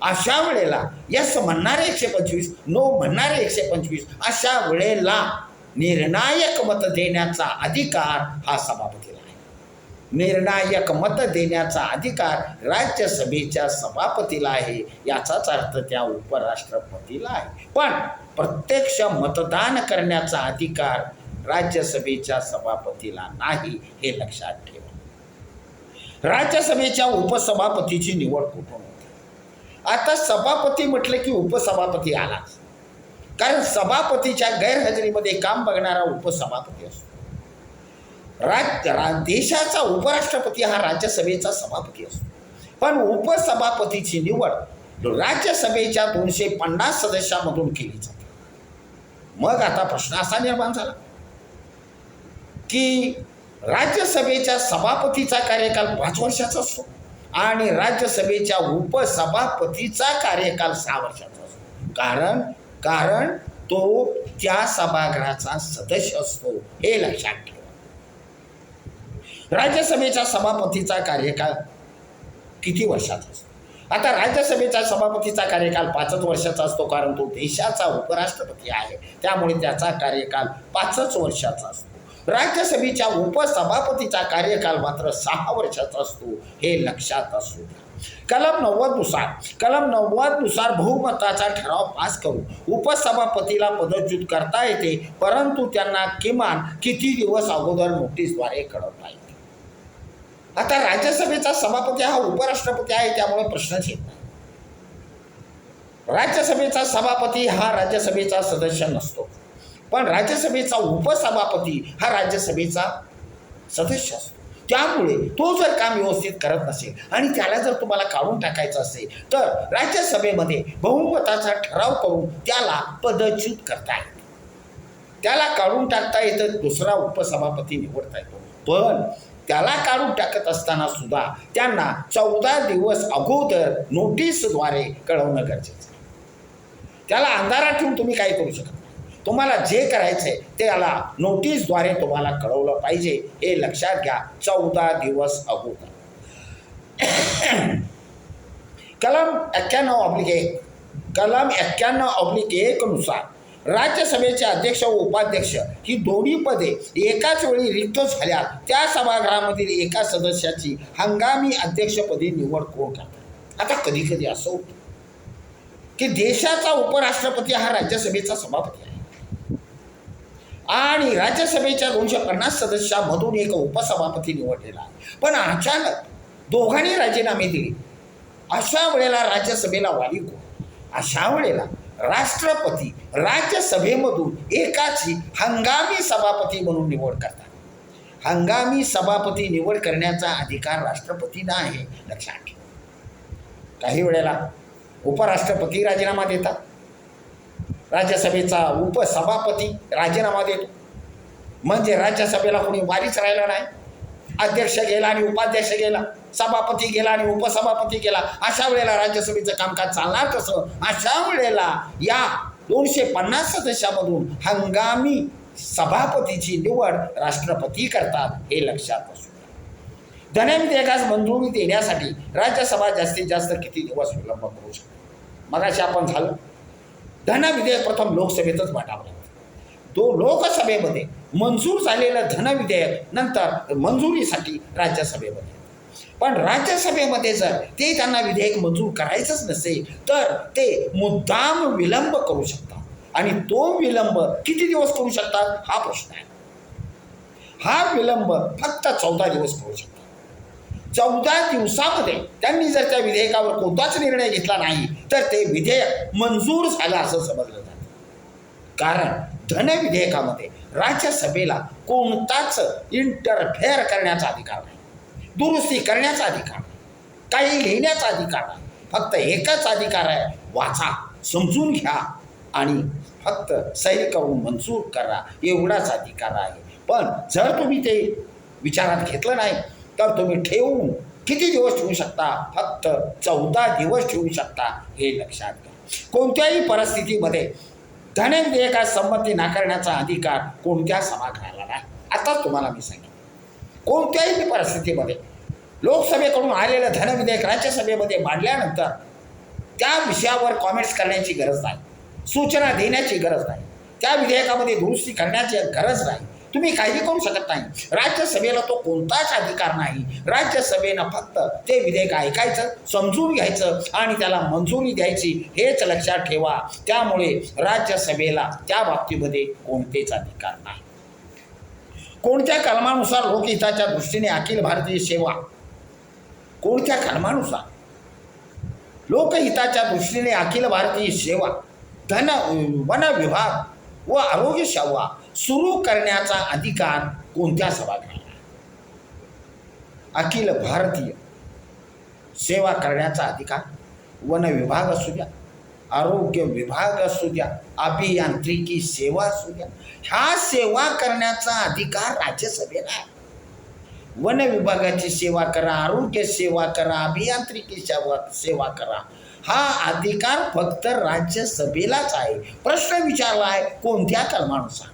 अशा वेळेला यस म्हणणारे 125, नो म्हणणारे 125, अशा वेळेला निर्णायक मत देण्याचा अधिकार हा सभापतीला आहे. निर्णायक मत देण्याचा अधिकार राज्यसभेच्या सभापतीला आहे, याचाच अर्थ त्या उपराष्ट्रपतीला आहे. पण प्रत्यक्ष मतदान करण्याचा अधिकार राज्यसभेच्या सभापतीला नाही, हे लक्षात ठेवा. राज्यसभेच्या उपसभापतीची निवड कुठून होते? आता सभापती म्हटलं की उपसभापती आलाच, कारण सभापतीच्या गैरहजेरीमध्ये काम बघणारा उपसभापती असतो. देशाचा उपराष्ट्रपती हा राज्यसभेचा सभापती असतो, पण उपसभापतीची निवड राज्यसभेच्या 250 सदस्यांमधून केली जाते. मग आता प्रश्न असा निर्माण झाला की राज्यसभेच्या सभापतीचा कार्यकाल 5 वर्षाचा असतो आणि राज्यसभेच्या उपसभापतीचा कार्यकाल 6 वर्षाचा असतो. कारण तो त्या सभागृहाचा सदस्य असतो, हे लक्षात ठेवा. राज्यसभेच्या सभापतीचा कार्यकाल किती वर्षाचा असतो? आता राज्यसभेचा सभापतीचा कार्यकाल 5 वर्षाचा असतो, कारण तो देशाचा उपराष्ट्रपती आहे, त्यामुळे त्याचा कार्यकाल 5 वर्षाचा असतो. राज्यसभेच्या उपसभापतीचा कार्यकाल मात्र 6 वर्षाचा असतो, हे लक्षात असू द्या. कलम 90 नुसार बहुमताचा ठराव पास करून उपसभापतीला पदच्युत करता येते, परंतु त्यांना किमान किती दिवस अगोदर नोटीसद्वारे कळवता येते. आता राज्यसभेचा सभापती हा उपराष्ट्रपती आहे, त्यामुळे प्रश्नच येत नाही. राज्यसभेचा सभापती हा राज्यसभेचा सदस्य नसतो, पण राज्यसभेचा उपसभापती हा राज्यसभेचा सदस्य असतो. त्यामुळे तो जर काम व्यवस्थित करत नसेल आणि त्याला जर तुम्हाला काढून टाकायचं असेल तर राज्यसभेमध्ये बहुमताचा ठराव करून त्याला पदच्युत करता येते, त्याला काढून टाकता येतं, दुसरा उपसभापती निवडता येतो. पण त्याला काढून टाकत असताना सुद्धा त्यांना 14 दिवस अगोदर नोटीसद्वारे कळवणं गरजेचं आहे. त्याला अंधारात ठेवून तुम्ही काय करू शकत नाही. तुम्हाला जे करायचं आहे त्याला नोटीसद्वारे तुम्हाला कळवलं पाहिजे, हे लक्षात घ्या. 14 दिवस अगोदर. कलम 91 नुसार राज्यसभेचे अध्यक्ष व उपाध्यक्ष ही दोन्ही पदे एकाच वेळी रिक्त झाल्या त्या सभागृहामधील एका सदस्याची हंगामी अध्यक्षपदी निवड कोण करतात? आता कधी कधी असं होतं की देशाचा उपराष्ट्रपती हा राज्यसभेचा सभापती आहे आणि राज्यसभेच्या 250 सदस्यांमधून एक उपसभापती निवडलेला आहे, पण अचानक दोघांनी राजीनामे दिले. अशा वेळेला राज्यसभेला वाली कोण? अशा वेळेला राष्ट्रपती राज्यसभेमधून एकाची हंगामी सभापती म्हणून निवड करतात. हंगामी सभापती निवड करण्याचा अधिकार राष्ट्रपतींना आहे, लक्षात ठेवा. काही वेळेला उपराष्ट्रपती राजीनामा देतात, राज्यसभेचा उपसभापती राजीनामा देतो, म्हणजे राज्यसभेला कोणी वारीच राहिला नाही. अध्यक्ष गेला आणि उपाध्यक्ष गेला, सभापती गेला आणि उपसभापती गेला, अशा वेळेला राज्यसभेचं कामकाज चालणार कसं? अशा वेळेला या 250 सदस्यामधून हंगामी सभापतीची निवड राष्ट्रपती करतात, हे लक्षात असू द्या. धनविधेयकास मंजुरी देण्यासाठी राज्यसभा जास्तीत जास्त किती दिवस विलंब करू शकते? मगाशी आपण झालं, धनविधेयक प्रथम लोकसभेतच मांडावं लागतं. लोकसभेमध्ये मंजूर झालेलं धनविधेयक नंतर मंजुरीसाठी राज्यसभेमध्ये. पण राज्यसभेमध्ये जर ते त्यांना विधेयक मंजूर करायचंच नसेल तर ते मुद्दाम विलंब करू शकतात. आणि तो विलंब किती दिवस करू शकतात हा प्रश्न आहे. हा विलंब फक्त 14 दिवस करू शकतात. 14 दिवसामध्ये त्यांनी जर त्या विधेयकावर कोणताच निर्णय घेतला नाही तर ते विधेयक मंजूर झालं असं समजलं जातं. कारण धनविधेयकामध्ये राज्यसभेला कोणताच इंटरफेअर करण्याचा अधिकार नाही, दुरुस्ती करण्याचा अधिकार नाही, काही लिहिण्याचा अधिकार नाही. फक्त एकच अधिकार आहे, वाचा, समजून घ्या आणि फक्त सही करून मंजूर करा, एवढाच अधिकार आहे. पण जर तुम्ही ते विचारात घेतलं नाही तर तुम्ही ठेवून किती दिवस ठेवू शकता? फक्त 14 दिवस ठेवू शकता, हे लक्षात घ्या. कोणत्याही परिस्थितीमध्ये धनविधेयकास संमती नाकारण्याचा अधिकार कोणत्या सभागृहाला नाही. आताच तुम्हाला मी सांगितलं, कोणत्याही परिस्थितीमध्ये लोकसभेकडून आलेलं धनविधेयक राज्यसभेमध्ये मांडल्यानंतर त्या विषयावर कॉमेंट्स करण्याची गरज नाही, सूचना देण्याची गरज नाही, त्या विधेयकामध्ये दुरुस्ती करण्याची गरज नाही, तुम्ही काही करू शकत नाही. राज्यसभेला तो कोणताच अधिकार नाही. राज्यसभेनं फक्त ते विधेयक ऐकायचं, समजून घ्यायचं आणि त्याला मंजुरी द्यायची, हेच लक्षात ठेवा. त्यामुळे राज्यसभेला त्या बाबतीमध्ये कोणतेच अधिकार नाही. कोणत्या कलमानुसार लोकहिताच्या दृष्टीने अखिल भारतीय सेवा, कोणत्या कलमानुसार लोकहिताच्या दृष्टीने अखिल भारतीय सेवा, वन विभाग व आरोग्य सेवा सुरू करण्याचा अधिकार कोणत्या सभागृहाला? अखिल भारतीय सेवा करण्याचा अधिकार वन विभाग असू द्या, आरोग्य विभाग असू द्या, अभियांत्रिकी सेवा असू द्या, ह्या सेवा करण्याचा अधिकार राज्यसभेला आहे. वन विभागाची सेवा करा, आरोग्य सेवा करा, अभियांत्रिकी सेवा करा, हा अधिकार फक्त राज्यसभेलाच आहे. प्रश्न विचारला आहे कोणत्या कलमानुसार?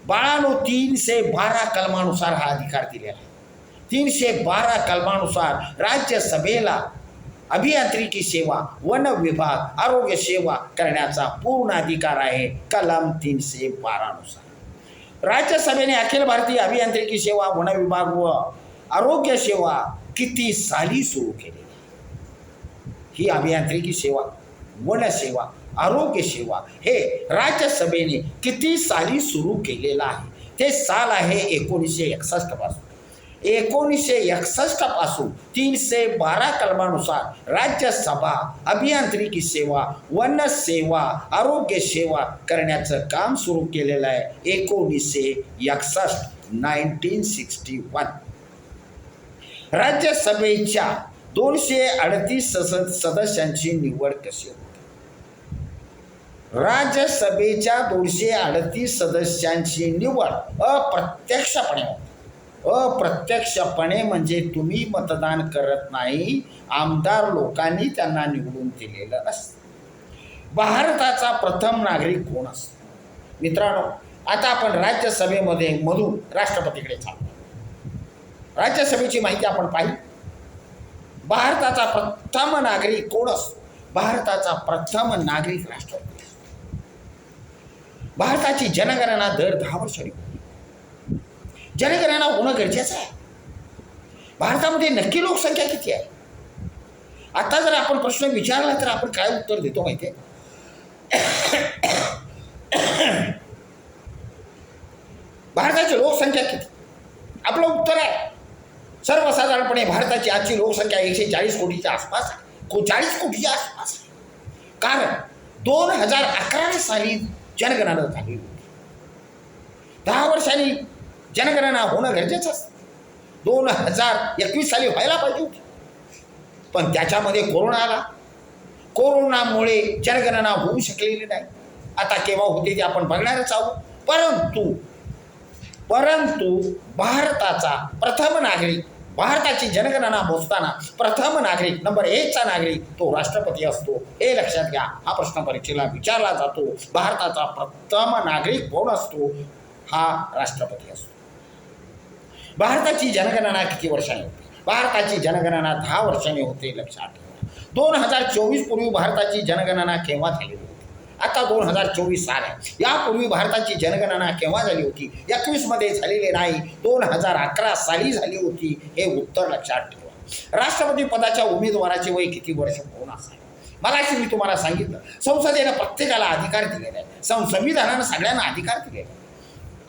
बाळानो, 312 कलमानुसार हा अधिकार दिलेला आहे. 312 कलमानुसार राज्यसभेला अभियांत्रिकी सेवा, वन विभाग, आरोग्य सेवा करण्याचा पूर्ण अधिकार आहे. कलम 312 नुसार राज्यसभेने अखिल भारतीय अभियांत्रिकी सेवा, वन विभाग व आरोग्य सेवा किती साली सुरू केली? ही अभियांत्रिकी सेवा, वन सेवा, आरोग्य सेवा हे राज्यसभेने किती साली सुरू केलेलं आहे? ते साल आहे 1961 पासून. 1961 पासून 312 कलमानुसार राज्यसभा अभियांत्रिकी सेवा, वन सेवा, आरोग्य सेवा करण्याचं काम सुरू केलेलं आहे. 1961 राज्यसभेच्या 238 सदस्यांची निवड कशी होते? राज्यसभेच्या 238 सदस्यांची निवड अप्रत्यक्षपणे होते. अप्रत्यक्षपणे म्हणजे तुम्ही मतदान करत नाही, आमदार लोकांनी त्यांना निवडून दिलेलं असतं. भारताचा प्रथम नागरिक कोण असतो? मित्रांनो, आता आपण राज्यसभेमध्ये मधून राष्ट्रपतीकडे चालतो. राज्यसभेची माहिती आपण पाहिली. भारताचा प्रथम नागरिक कोण असतो? भारताचा प्रथम नागरिक राष्ट्रपती असतो. भारताची जनगणना दर 10 वर्षांनी होते. जनगणना होणं गरजेचं आहे. भारतामध्ये नक्की लोकसंख्या किती आहे? आता जर आपण प्रश्न विचारला तर आपण काय उत्तर देतो माहिती आहे? भारताची लोकसंख्या किती? आपलं उत्तर आहे सर्वसाधारणपणे भारताची आजची लोकसंख्या 140 कोटीच्या आसपास आहे. 40 कोटीच्या आसपास आहे. कारण 2011 साली जनगणना झाली होती. 10 वर्षांनी जनगणना होणं गरजेचं असतं. 2021 साली व्हायला पाहिजे होती, पण त्याच्यामध्ये कोरोना आला. कोरोनामुळे जनगणना होऊ शकलेली नाही. आता केव्हा होते ते आपण बघणारच आहोत. परंतु परंतु भारताचा प्रथम नागरिक, भारताची जनगणना मोजताना प्रथम नागरिक नंबर 1चा नागरिक तो राष्ट्रपती असतो, हे लक्षात घ्या. हा प्रश्न परीक्षेला विचारला जातो. भारताचा प्रथम नागरिक कोण असतो? हा राष्ट्रपती असतो. भारताची जनगणना किती वर्षांनी होते? भारताची जनगणना 10 वर्षांनी होते, लक्षात ठेवा. 2024 पूर्वी भारताची जनगणना केव्हा झाली होती? आता 2024 साल आहे. यापूर्वी भारताची जनगणना केव्हा झाली होती? 21 मध्ये झालेली नाही, 2011 साली झाली होती. हे उत्तर लक्षात ठेवा. राष्ट्रपती पदाच्या उमेदवाराचे वय किती वर्ष पूर्ण असावे? मगाशी मी तुम्हाला सांगितलं, संसदेनं प्रत्येकाला अधिकार दिलेला आहे. संविधानानं सगळ्यांना अधिकार दिलेला आहे.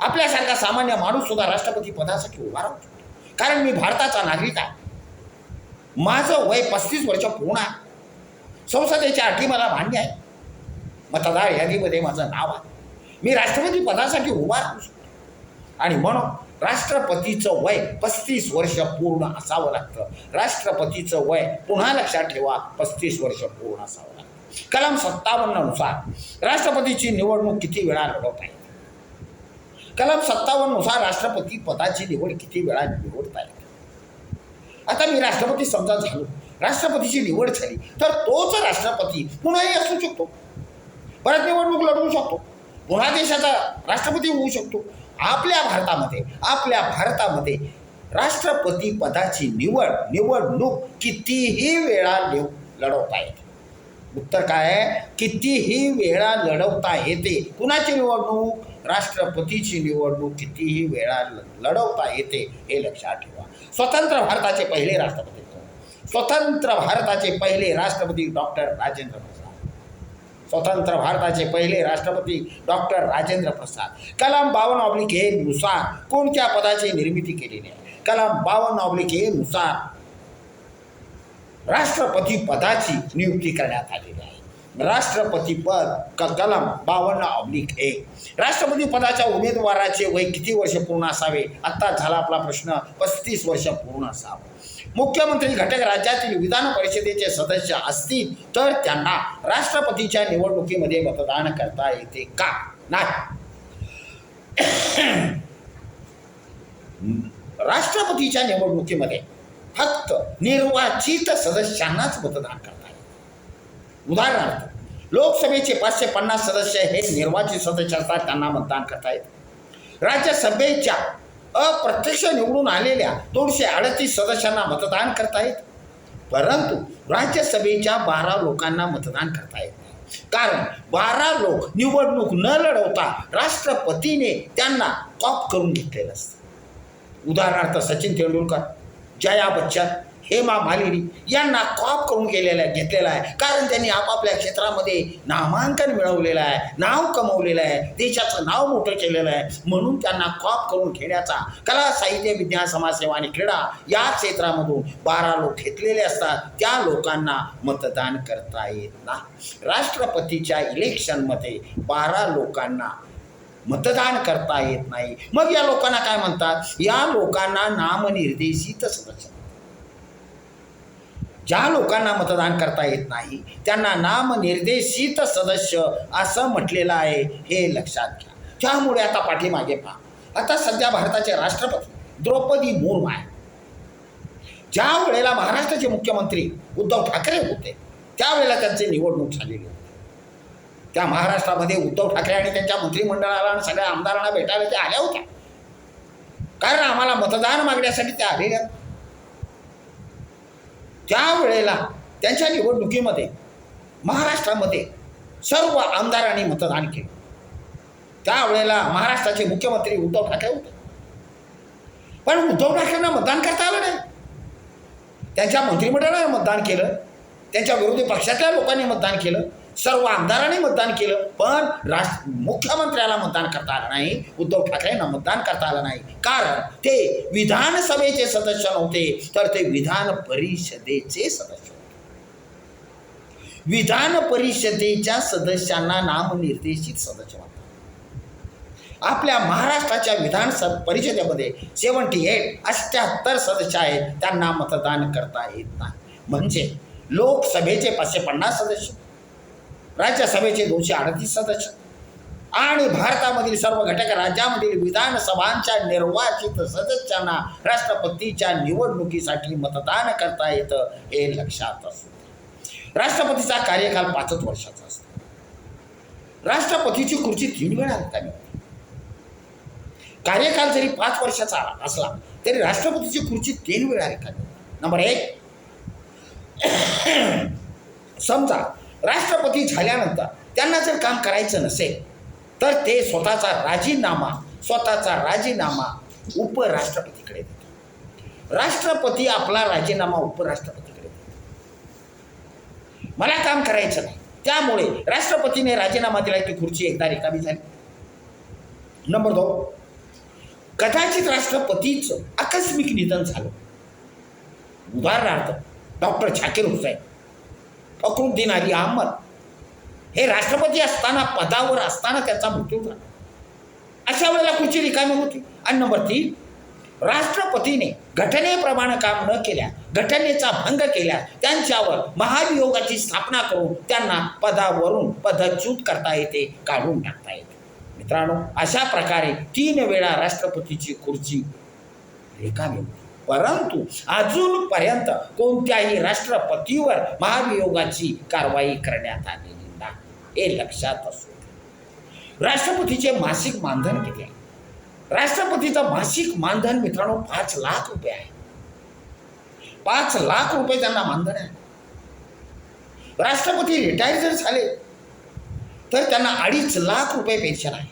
आपल्यासारखा सामान्य माणूस सुद्धा राष्ट्रपती पदासाठी उभा राहू शकतो. कारण मी भारताचा नागरिक आहे. माझं वय 35 वर्ष पूर्ण आहे. संसदेच्या अटी मला मान्य आहे. मतदार यादीमध्ये माझं नाव आहे. मी राष्ट्रपती पदासाठी उभा राहू शकतो. आणि म्हणून राष्ट्रपतीचं वय 35 वर्ष पूर्ण असावं लागतं. राष्ट्रपतीचं वय पुन्हा लक्षात ठेवा, 35 वर्ष पूर्ण असावं लागतं. कलम 57 नुसार राष्ट्रपतीची निवडणूक किती वेळा लढवता येते? कलम 57 नुसार राष्ट्रपती पदाची निवड किती वेळा निवडता येते? आता मी राष्ट्रपती समजा झालो, राष्ट्रपतीची निवड झाली, तर तोच राष्ट्रपती पुन्हाही असू शकतो, परत निवडणूक लढवू शकतो, पुन्हा देशाचा राष्ट्रपती होऊ शकतो. आपल्या भारतामध्ये राष्ट्रपती पदाची निवडणूक कितीही वेळा लढवता येते. उत्तर काय आहे? कितीही वेळा लढवता येते. कुणाची निवडणूक? राष्ट्रपतीची निवडणूक कितीही वेळा लढवता येते, हे लक्षात ठेवा. स्वतंत्र भारताचे पहिले राष्ट्रपती कोण? स्वतंत्र भारताचे पहिले राष्ट्रपती डॉक्टर राजेंद्र प्रसाद. स्वतंत्र भारताचे पहिले राष्ट्रपती डॉक्टर राजेंद्र प्रसाद. कलम 52(a) नुसार कोणत्या पदाची निर्मिती केलेली आहे? कलम 52(a) नुसार राष्ट्रपती पदाची नियुक्ती करण्यात आलेली आहे. राष्ट्रपती पद कलम 52(a). राष्ट्रपती पदाच्या उमेदवाराचे वय किती वर्ष पूर्ण असावे? आत्ता झाला आपला प्रश्न, 35 वर्ष पूर्ण असावं. मुख्यमंत्री घटक राज्यातील विधान परिषदेचे सदस्य असतील तर त्यांना राष्ट्रपतीच्या निवडणुकीमध्ये मतदान करता येते का? नाही. राष्ट्रपतीच्या निवडणुकीमध्ये फक्त निर्वाचित सदस्यांनाच मतदान करता येते. उदाहरणार्थ, लोकसभेचे 550 सदस्य हे निर्वाचित सदस्य असतात, त्यांना मतदान करता येते. राज्यसभेच्या अप्रत्यक्ष निवडून आलेल्या 238 सदस्यांना मतदान करता येते. परंतु राज्यसभेच्या 12 लोकांना मतदान करता येत नाही. कारण 12 लोक निवडणूक न लढवता राष्ट्रपतीने त्यांना कॉप करून घेतलेलं असतं. उदाहरणार्थ, सचिन तेंडुलकर, जया बच्चन, हेमा मालिनी यांना कॉप करून घेतलेला आहे. कारण त्यांनी आपापल्या क्षेत्रामध्ये नामांकन मिळवलेलं आहे, नाव कमवलेलं आहे, देशाचं नाव मोठं केलेलं आहे. म्हणून त्यांना कॉप करून घेण्याचा कला, साहित्य, विज्ञान, समाजसेवा आणि क्रीडा या क्षेत्रामधून 12 लोक घेतलेले असतात. त्या लोकांना मतदान करता येत नाही. राष्ट्रपतीच्या इलेक्शनमध्ये 12 लोकांना मतदान करता येत नाही. मग या लोकांना काय म्हणतात? या लोकांना नामनिर्देशित सदस्य. ज्या लोकांना मतदान करता येत नाही त्यांना नामनिर्देशित सदस्य असं म्हटलेलं आहे, हे लक्षात घ्या. त्यामुळे आता पाठीमागे पहा. आता सध्या भारताचे राष्ट्रपती द्रौपदी मुर्मू आहे. ज्या वेळेला महाराष्ट्राचे मुख्यमंत्री उद्धव ठाकरे होते त्यावेळेला त्यांची निवडणूक झालेली होती. त्या महाराष्ट्रामध्ये उद्धव ठाकरे आणि त्यांच्या मंत्रिमंडळाला आणि सगळ्या आमदारांना भेटायला त्या आल्या होत्या. कारण आम्हाला मतदान मागण्यासाठी त्या आलेल्या. त्यावेळेला त्यांच्या निवडणुकीमध्ये महाराष्ट्रामध्ये सर्व आमदारांनी मतदान केलं. त्यावेळेला महाराष्ट्राचे मुख्यमंत्री उद्धव ठाकरे होते. पण उद्धव ठाकरेंना मतदान करता आलं नाही. त्यांच्या मंत्रिमंडळाने मतदान केलं, त्यांच्या विरोधी पक्षातल्या लोकांनी मतदान केलं, सर्व आमदारांनी मतदान केलं, पण मुख्यमंत्र्याला मतदान करता आलं नाही, उद्धव ठाकरेंना मतदान करता आलं नाही. कारण ते विधानसभेचे सदस्य नव्हते, तर ते विधान परिषदेचे सदस्य होते. विधान परिषदेच्या सदस्यांना नामनिर्देशित सदस्य म्हणतात. आपल्या महाराष्ट्राच्या विधान परिषदेमध्ये 78 सदस्य आहेत, त्यांना मतदान करता येत नाही. म्हणजे लोकसभेचे 550 सदस्य, राज्यसभेचे 238 सदस्य, आणि भारतामधील सर्व घटक राज्यामधील विधानसभांच्या निर्वाचित सदस्यांना राष्ट्रपतीच्या निवडणुकीसाठी मतदान करता येतं हे लक्षात असू. राष्ट्रपतीचा कार्यकाल 5 वर्षाचा असतो. राष्ट्रपतीची खुर्ची 3 वेळा रिकामी होती. कार्यकाल जरी 5 वर्षाचा असला तरी राष्ट्रपतीची खुर्ची 3 वेळा रिकामी होती. नंबर 1, समजा राष्ट्रपती झाल्यानंतर त्यांना जर काम करायचं नसेल तर ते स्वतःचा राजीनामा उपराष्ट्रपतीकडे देतात. राष्ट्रपती आपला राजीनामा उपराष्ट्रपतीकडे देतात. मला काम करायचं नाही, त्यामुळे राष्ट्रपतीने राजीनामा दिला की खुर्ची एकदा रिकामी झाली. नंबर 2, कदाचित राष्ट्रपतीचं आकस्मिक निधन झालं. उदाहरणार्थ डॉक्टर झाकीर हुसेन, फखरुद्दीन अली अहमद हे राष्ट्रपती असताना, पदावर असताना त्यांचा मृत्यू झाला. अशा वेळेला खुर्ची रिकामी होती. आणि नंबर 3, राष्ट्रपतीने घटनेप्रमाणे काम न केल्या, घटनेचा भंग केल्या, त्यांच्यावर महाभियोगाची स्थापना करून त्यांना पदावरून पदच्युत करता येते, काढून टाकता येते. मित्रांनो, अशा प्रकारे 3 वेळा राष्ट्रपतीची खुर्ची रिकामी होती. परंतु अजूनपर्यंत कोणत्याही राष्ट्रपतीवर महाभियोगाची कारवाई करण्यात आलेली नाही, हे लक्षात असू. राष्ट्रपतीचे मासिक मानधन किती आहे? राष्ट्रपतीचं मासिक मानधन मित्रांनो 5 लाख रुपये आहे. 5 लाख रुपये त्यांना मानधन आहे. राष्ट्रपती रिटायर जर झाले तर त्यांना 2.5 लाख रुपये पेन्शन आहे,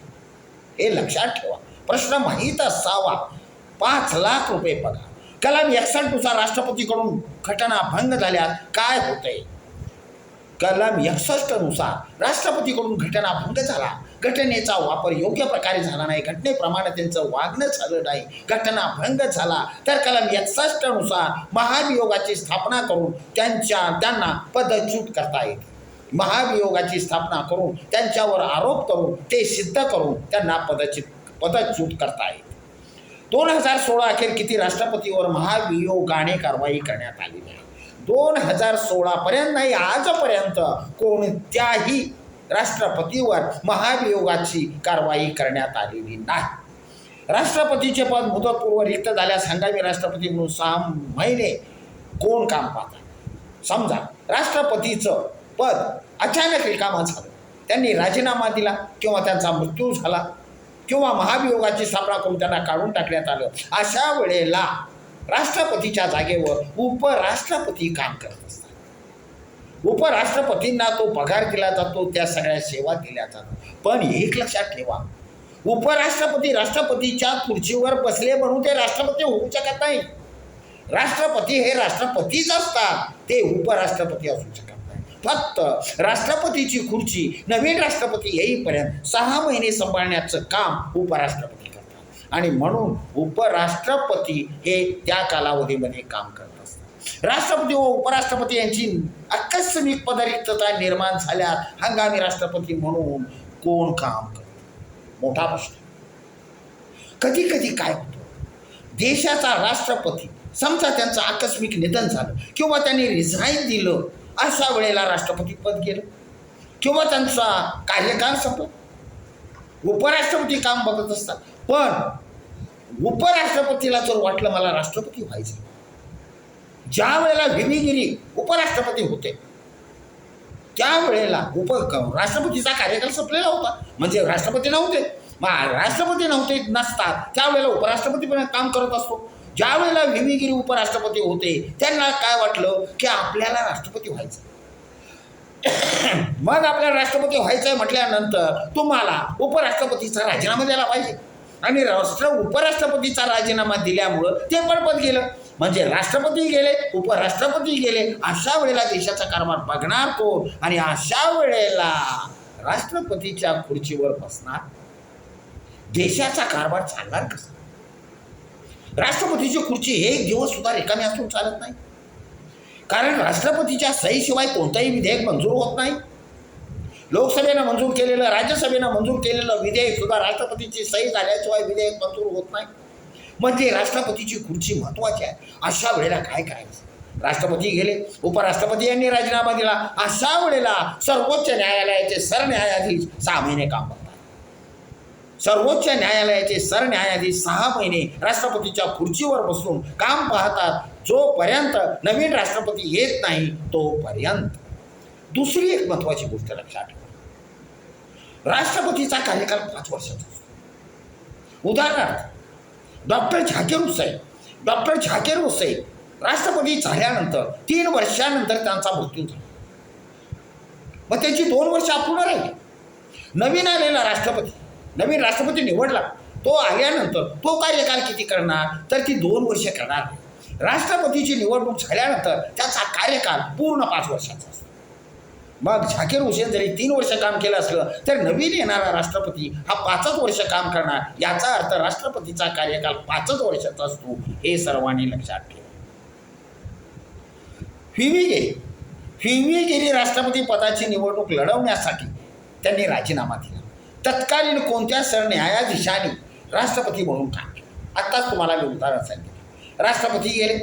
हे लक्षात ठेवा. प्रश्न माहीत असावा. 5 लाख रुपये पगार. कलम 61 नुसार राष्ट्रपतीकडून घटना भंग झाल्यास काय होते? कलम 61 नुसार राष्ट्रपतीकडून घटना भंग झाला, घटनेचा वापर योग्य प्रकारे झाला नाही, घटनेप्रमाणे त्यांचं वागणं झालं नाही, घटना भंग झाला तर कलम 61 नुसार महाभियोगाची स्थापना करून त्यांना पदच्युत करता येते. महाभियोगाची स्थापना करून त्यांच्यावर आरोप करून ते सिद्ध करून त्यांना पदच्युत करता येते. 2016 अखेर किती राष्ट्रपतीवर महाभियोगाने कारवाई करण्यात आलेली आहे? 2016 पर्यंत नाही, आजपर्यंत कोणत्याही राष्ट्रपतीवर महाभियोगाची कारवाई करण्यात आलेली नाही. राष्ट्रपतीचे पद मुदतपूर्व रिक्त झाल्यास हंगामी राष्ट्रपती म्हणून 6 महिने कोण काम पाहतात? समजा राष्ट्रपतीचं पद अचानक रिकामं झालं, त्यांनी राजीनामा दिला किंवा त्यांचा मृत्यू झाला किंवा महाभियोगाची स्थापना करून त्यांना काढून टाकण्यात आलं, अशा वेळेला राष्ट्रपतीच्या जागेवर उपराष्ट्रपती काम करत असतात. उपराष्ट्रपतींना तो पगार दिला जातो, त्या सगळ्या सेवा दिल्या जातात. पण एक लक्षात ठेवा, उपराष्ट्रपती राष्ट्रपतीच्या खुर्चीवर बसले म्हणून ते राष्ट्रपती होऊ शकत नाही. राष्ट्रपती हे राष्ट्रपतीच असतात, ते उपराष्ट्रपती असू शकत नाही. फक्त राष्ट्रपतीची खुर्ची नवीन राष्ट्रपती येईपर्यंत 6 महिने सांभाळण्याचं काम उपराष्ट्रपती करतात आणि म्हणून उपराष्ट्रपती हे त्या कालावधीमध्ये काम करत असतात. राष्ट्रपती व उपराष्ट्रपती यांची आकस्मिक पदरिक्तता निर्माण झाल्यास हंगामी राष्ट्रपती म्हणून कोण काम करतो? मोठा प्रश्न. कधी कधी काय होतं, देशाचा राष्ट्रपती समजा त्यांचं आकस्मिक निधन झालं किंवा त्यांनी रिझाईन दिलं, अशा वेळेला राष्ट्रपती पद गेलं किंवा त्यांचा कार्यकाल संपला. उपराष्ट्रपती काम बघत असतात. पण उपराष्ट्रपतीला जर वाटलं मला राष्ट्रपती व्हायचं, ज्या वेळेला व्हीव्हीगिरी उपराष्ट्रपती होते त्यावेळेला राष्ट्रपतीचा कार्यकाल संपलेला होता, म्हणजे राष्ट्रपती नव्हते. मग राष्ट्रपती नसतात त्यावेळेला उपराष्ट्रपती पण काम करत असतो. ज्या वेळेला व्हीव्हीगिरी उपराष्ट्रपती होते त्यांना काय वाटलं की आपल्याला राष्ट्रपती व्हायचं. मग आपल्याला राष्ट्रपती व्हायचं म्हटल्यानंतर तुम्हाला उपराष्ट्रपतीचा राजीनामा द्यायला पाहिजे आणि उपराष्ट्रपतीचा राजीनामा दिल्यामुळं ते पण पद गेलं. म्हणजे राष्ट्रपती गेले, उपराष्ट्रपती गेले, अशा वेळेला देशाचा कारभार बघणार कोण? आणि अशा वेळेला राष्ट्रपतीच्या खुर्चीवर बसणार, देशाचा कारभार चालणार कसा? राष्ट्रपतीची खुर्ची एक दिवस सुद्धा रिकामी असून चालत नाही, कारण राष्ट्रपतीच्या सहीशिवाय कोणतंही विधेयक मंजूर होत नाही. लोकसभेनं मंजूर केलेलं, राज्यसभेनं मंजूर केलेलं विधेयक सुद्धा राष्ट्रपतीची सही झाल्याशिवाय विधेयक मंजूर होत नाही. म्हणजे राष्ट्रपतीची खुर्ची महत्त्वाची आहे. अशा वेळेला काय करायचं? राष्ट्रपती गेले, उपराष्ट्रपती यांनी राजीनामा दिला, अशा वेळेला सर्वोच्च न्यायालयाचे सरन्यायाधीश 6 महिने काम बघतात. सर्वोच्च न्यायालयाचे सरन्यायाधीश 6 महिने राष्ट्रपतीच्या खुर्चीवर बसून काम पाहतात, जोपर्यंत नवीन राष्ट्रपती येत नाही तोपर्यंत. दुसरी एक महत्त्वाची गोष्ट लक्षात ठेवा, राष्ट्रपतीचा कार्यकाल 5 वर्षाचा असतो. उदाहरणार्थ डॉक्टर झाकीर हुसैन राष्ट्रपती झाल्यानंतर 3 वर्षानंतर त्यांचा मृत्यू झाला. मग त्याची 2 वर्ष अपूर्ण राहिली. नवीन राष्ट्रपती निवडला, तो आल्यानंतर तो कार्यकाल किती करणार, तर ती 2 वर्ष करणार. राष्ट्रपतीची निवडणूक झाल्यानंतर त्याचा कार्यकाल पूर्ण 5 वर्षाचा असतो. मग झाकीर हुसेन जरी 3 वर्ष काम केलं असलं तर नवीन येणारा राष्ट्रपती हा 5च वर्ष काम करणार. याचा अर्थ राष्ट्रपतीचा कार्यकाल 5च वर्षाचा असतो, हे सर्वांनी लक्षात ठेवा. व्ही गिरी राष्ट्रपती पदाची निवडणूक लढवण्यासाठी त्यांनी राजीनामा दिला. तत्कालीन कोणत्या सरन्यायाधीशांनी राष्ट्रपती म्हणून काम केलं, आत्ताच तुम्हाला मी उदाहरण सांगितलं. राष्ट्रपती गेले,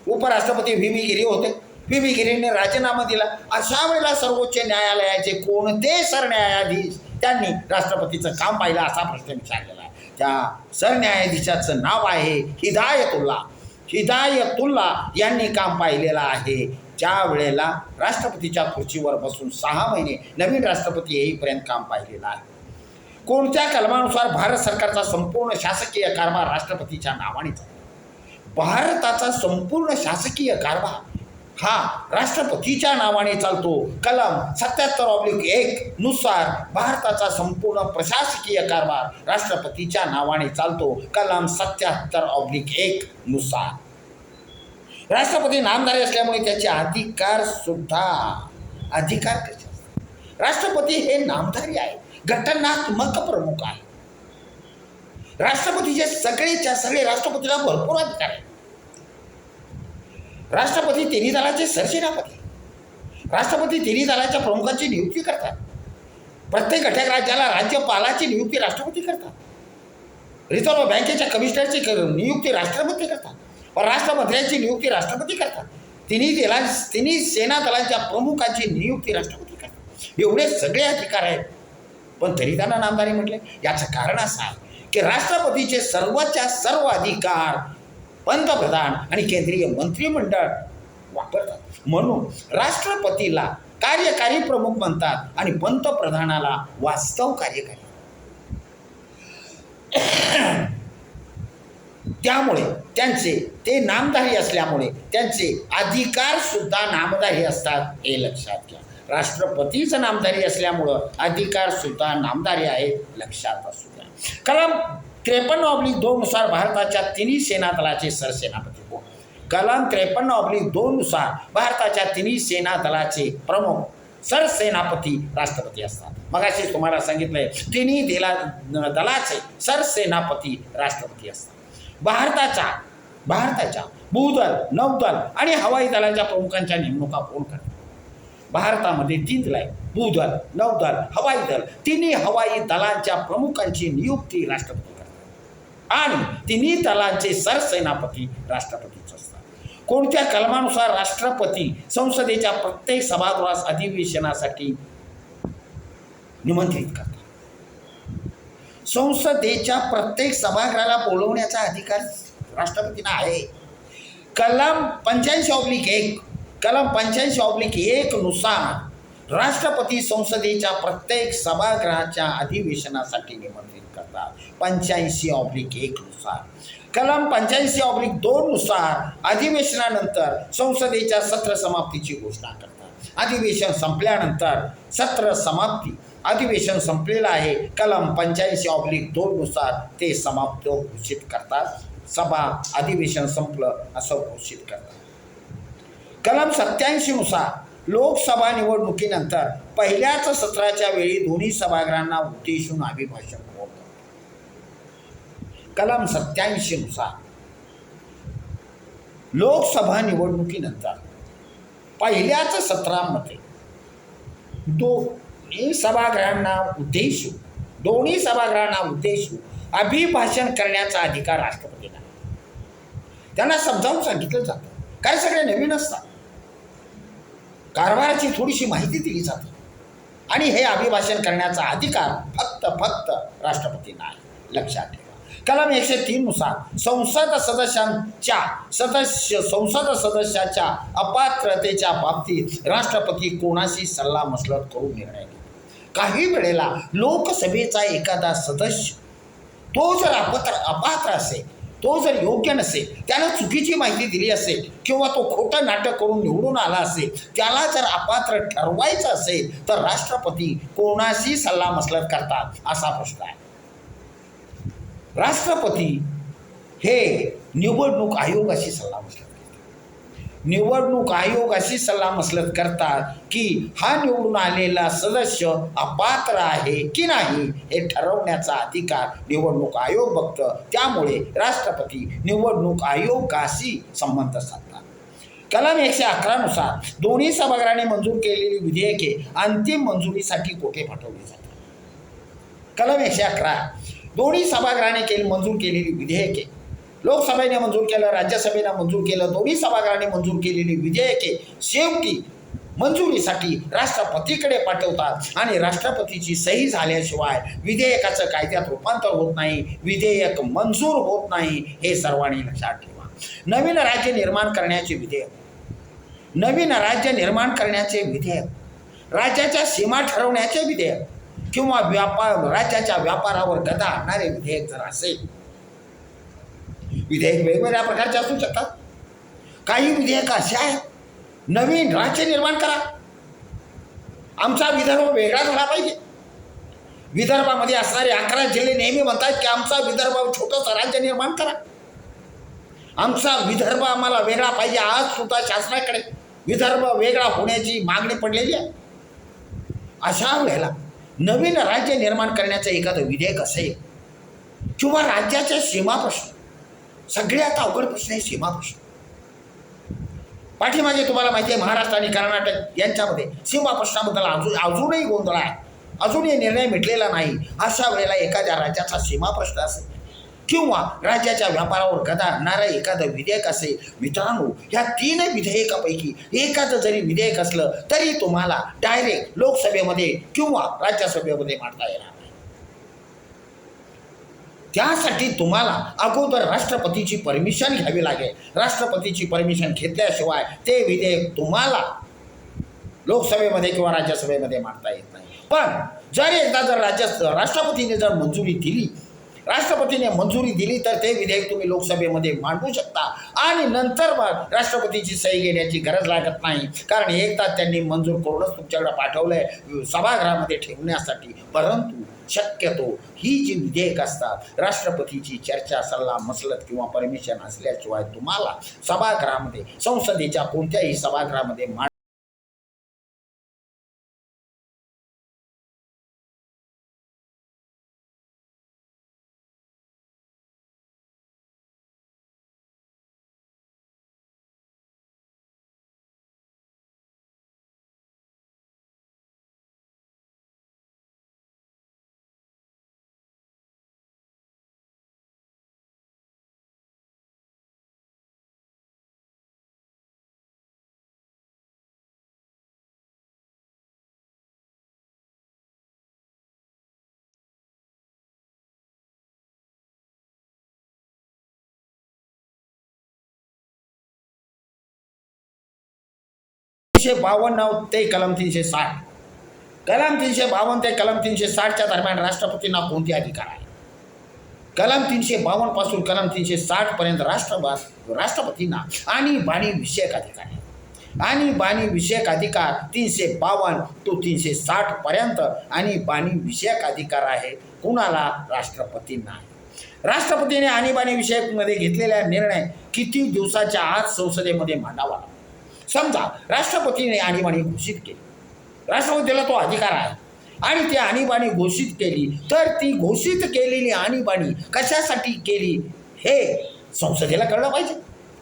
उपराष्ट्रपती व्ही गिरी होते. व्ही गिरीने राजीनामा दिला. अशा वेळेला सर्वोच्च न्यायालयाचे कोणते सरन्यायाधीश त्यांनी राष्ट्रपतीचं काम पाहिलं असा प्रश्न विचारलेला आहे. त्या सरन्यायाधीशाचं नाव आहे हिदायतुल्ला यांनी काम पाहिलेलं आहे. ज्या वेळेला राष्ट्रपतीच्या खुर्चीवर बसून 6 महिने नवीन राष्ट्रपती येईपर्यंत काम पाहिलेलं आहे. कोणत्या कलमानुसार भारत सरकारचा संपूर्ण शासकीय कारभार राष्ट्रपतीच्या नावाने चालतो. भारताचा संपूर्ण शासकीय कारभार हा राष्ट्रपतीच्या नावाने चालतो. कलम 77/1 नुसार भारताचा संपूर्ण प्रशासकीय कारभार राष्ट्रपतीच्या नावाने चालतो. कलम 77/1 नुसार राष्ट्रपती नामधारी असल्यामुळे त्याचे अधिकार कसे असतात. राष्ट्रपती हे नामधारी आहे, घटनात्मक प्रमुख आहे. राष्ट्रपतीचे सगळे राष्ट्रपतीला भरपूर अधिकार आहे. राष्ट्रपती तिन्ही दलाचे सरसेनापती, राष्ट्रपती तिन्ही दलाच्या प्रमुखांची नियुक्ती करतात. प्रत्येक घटक राज्याला राज्यपालाची नियुक्ती राष्ट्रपती करतात. रिझर्व्ह बँकेच्या कमिशनरची नियुक्ती राष्ट्रपती करतात. राष्ट्रमंत्र्यांची नियुक्ती राष्ट्रपती करतात. तिन्ही सेना दलांच्या प्रमुखांची नियुक्ती राष्ट्रपती करतात. एवढे सगळे अधिकार आहेत, पण तरी त्यांना नामधारी म्हटले. याचं कारण असं आहे की राष्ट्रपतीचे सर्वच्या सर्व अधिकार पंतप्रधान आणि केंद्रीय मंत्रिमंडळ वापरतात. म्हणून राष्ट्रपतीला कार्यकारी प्रमुख म्हणतात आणि पंतप्रधानाला वास्तव कार्यकारी. त्यामुळे ते नामधारी असल्यामुळे त्यांचे अधिकार सुद्धा नामधारी असतात, हे लक्षात घ्या. राष्ट्रपतीच नामधारी असल्यामुळं अधिकार सुद्धा नामधारी आहे, लक्षात असू द्या. कलम 53/2 नुसार भारताच्या तिन्ही सेना दलाचे सरसेनापती कोण. कलम 53/2 नुसार भारताच्या तिन्ही सेना दलाचे प्रमुख सरसेनापती राष्ट्रपती असतात. मगाशी तुम्हाला सांगितलंय तिन्ही दलाचे सरसेनापती राष्ट्रपती असतात. भारताच्या भूदल, नौदल आणि हवाई दलाच्या प्रमुखांच्या नेमणुका कोण करतात. भारतामध्ये 3 दल आहे, भूदल, नौदल, हवाई दल. तिन्ही हवाई दलांच्या प्रमुखांची नियुक्ती राष्ट्रपती करतात आणि तिन्ही दलांचे सरसेनापती राष्ट्रपतीच असतात. कोणत्या कलमानुसार राष्ट्रपती संसदेच्या प्रत्येक सभागृहास अधिवेशनासाठी निमंत्रित करतात. संसदेच्या प्रत्येक सभागृहाला बोलवण्याचा अधिकार राष्ट्रपतींना आहे. कलम 85/1 नुसार राष्ट्रपती संसदेच्या प्रत्येक सभागृहाच्या अधिवेशनासाठी निमंत्रित करतात. 85/1 नुसार. कलम 85/2 नुसार अधिवेशनानंतर संसदेच्या सत्र समाप्तीची घोषणा करतात. अधिवेशन संपल्यानंतर सत्र समाप्ती, अधिवेशन संपलेलं आहे. कलम 85/2 नुसार ते समाप्त घोषित करतात. अधिवेशन संपलं असं घोषित करतात. कलम 87 नुसार लोकसभा निवडणुकीनंतर पहिल्याच सत्राच्या वेळी दोन्ही सभागृहांना उद्देशून अभिभाषण होतं. कलम 87 नुसार लोकसभा निवडणुकीनंतर पहिल्याच सत्रामध्ये दोन्ही सभागृहांना उद्देशून अभिभाषण करण्याचा अधिकार राष्ट्रपतींना. त्यांना समजावून सांगितलं जातं, कारण सगळे नवीन असतात, कारभाराची थोडीशी माहिती दिली जाते. आणि हे अभिभाषण करण्याचा अधिकार फक्त राष्ट्रपतींना आहे, लक्षात ठेवा. कलम 103 नुसार संसद सदस्याच्या अपात्रतेच्या बाबतीत राष्ट्रपती कोणाशी सल्लामसलत करून निर्णय घेतो. काही वेळेला लोकसभेचा एखादा सदस्य तो जर अपात्र असेल, तो जर योग्य नसेल, त्याला चुकीची माहिती दिली असेल किंवा तो खोटं नाटक करून निवडून आला असेल, त्याला जर अपात्र ठरवायचं असेल तर राष्ट्रपती कोणाशी सल्लामसलत करतात असा प्रश्न आहे. राष्ट्रपती हे निवडणूक आयोगाशी सल्लामसलत करतात की हा निवडून आलेला सदस्य अपात्र आहे की नाही हे ठरवण्याचा अधिकार निवडणूक आयोग बघतं. त्यामुळे राष्ट्रपती निवडणूक आयोगाशी संबंध साधतात. कलम 111 नुसार दोन्ही सभागृहाने मंजूर केलेली विधेयके अंतिम मंजुरीसाठी कोठे पाठवली जातात. कलम 111 दोन्ही सभागृहाने मंजूर केलेली विधेयके, लोकसभेने मंजूर केलं, राज्यसभेने मंजूर केलं, दोन्ही सभागृहाने मंजूर केलेली विधेयके शेवटी मंजुरीसाठी राष्ट्रपतीकडे पाठवतात आणि राष्ट्रपतीची सही झाल्याशिवाय विधेयकाचं कायद्यात रूपांतर होत नाही, विधेयक मंजूर होत नाही, हे सर्वांनी लक्षात ठेवा. नवीन राज्य निर्माण करण्याचे विधेयक, राज्याच्या सीमा ठरवण्याचे विधेयक किंवा राज्याच्या व्यापारावर गदा आणणारे विधेयक जर असेल, विधेयक वेगवेगळ्या प्रकारचे असू शकतात. काही विधेयक असे आहेत, नवीन राज्य निर्माण करा, आमचा विदर्भ वेगळा झाला पाहिजे. विदर्भामध्ये असणारे 11 जिल्हे नेहमी म्हणतात की आमचा विदर्भ छोटंसं राज्य निर्माण करा, आमचा विदर्भ आम्हाला वेगळा पाहिजे. आज सुद्धा शासनाकडे विदर्भ वेगळा होण्याची मागणी पडलेली आहे. अशा वेळेला नवीन राज्य निर्माण करण्याचं एखादं विधेयक असेल किंवा राज्याच्या सीमा प्रश्न, सगळ्यात अवघड प्रश्न आहे सीमा प्रश्न. पाठीमागे तुम्हाला माहिती आहे महाराष्ट्र आणि कर्नाटक यांच्यामध्ये सीमा प्रश्नाबद्दल अजूनही गोंधळ आहे, अजूनही निर्णय मिटलेला नाही. अशा वेळेला एखाद्या राज्याचा सीमा प्रश्न असेल किंवा राज्याच्या व्यापारावर गदा आणणारं एखादं विधेयक असेल, मित्रांनो ह्या 3 विधेयकापैकी एखादं जरी विधेयक असलं तरी तुम्हाला डायरेक्ट लोकसभेमध्ये किंवा राज्यसभेमध्ये मांडता येणार नाही. त्यासाठी तुम्हाला अगोदर राष्ट्रपतीची परमिशन घ्यावी लागेल. राष्ट्रपतीची परमिशन घेतल्याशिवाय ते विधेयक तुम्हाला लोकसभेमध्ये किंवा राज्यसभेमध्ये मांडता येत नाही. पण जर एकदा जर राष्ट्रपतीने मंजुरी दिली तर ते विधेयक तुम्ही लोकसभेमध्ये मांडू शकता आणि नंतर मग राष्ट्रपतीची सही घेण्याची गरज लागत नाही, कारण एकदा त्यांनी मंजूर करूनच तुमच्याकडे पाठवलंय सभागृहामध्ये ठेवण्यासाठी. परंतु शक्यतो ही जी विधेयक असतात राष्ट्रपतीची चर्चा, सल्ला मसलत किंवा परमिशन असल्याशिवाय तुम्हाला सभागृहामध्ये, संसदेच्या कोणत्याही सभागृहामध्ये चे 52 ते कलम 360, कलम 352 ते कलम 360च्या दरम्यान राष्ट्रपतींना कोणते अधिकार आहे? कलम 352 पासून कलम 360 पर्यंत राष्ट्रपतींना आणीबाणी विषयक अधिकार आहे. आणीबाणी विषयक अधिकार 352 to 360 पर्यंत आणीबाणी विषयक अधिकार आहे. कुणाला? राष्ट्रपतींना. राष्ट्रपतीने आणीबाणी विषयकमध्ये घेतलेला निर्णय किती दिवसाच्या आत संसदेमध्ये मांडावा. समजा राष्ट्रपतीने आणीबाणी घोषित केली, राष्ट्रपतीला तो अधिकार आहे आणि ती आणीबाणी घोषित केली, तर ती घोषित केलेली आणीबाणी कशासाठी केली हे संसदेला कळलं पाहिजे,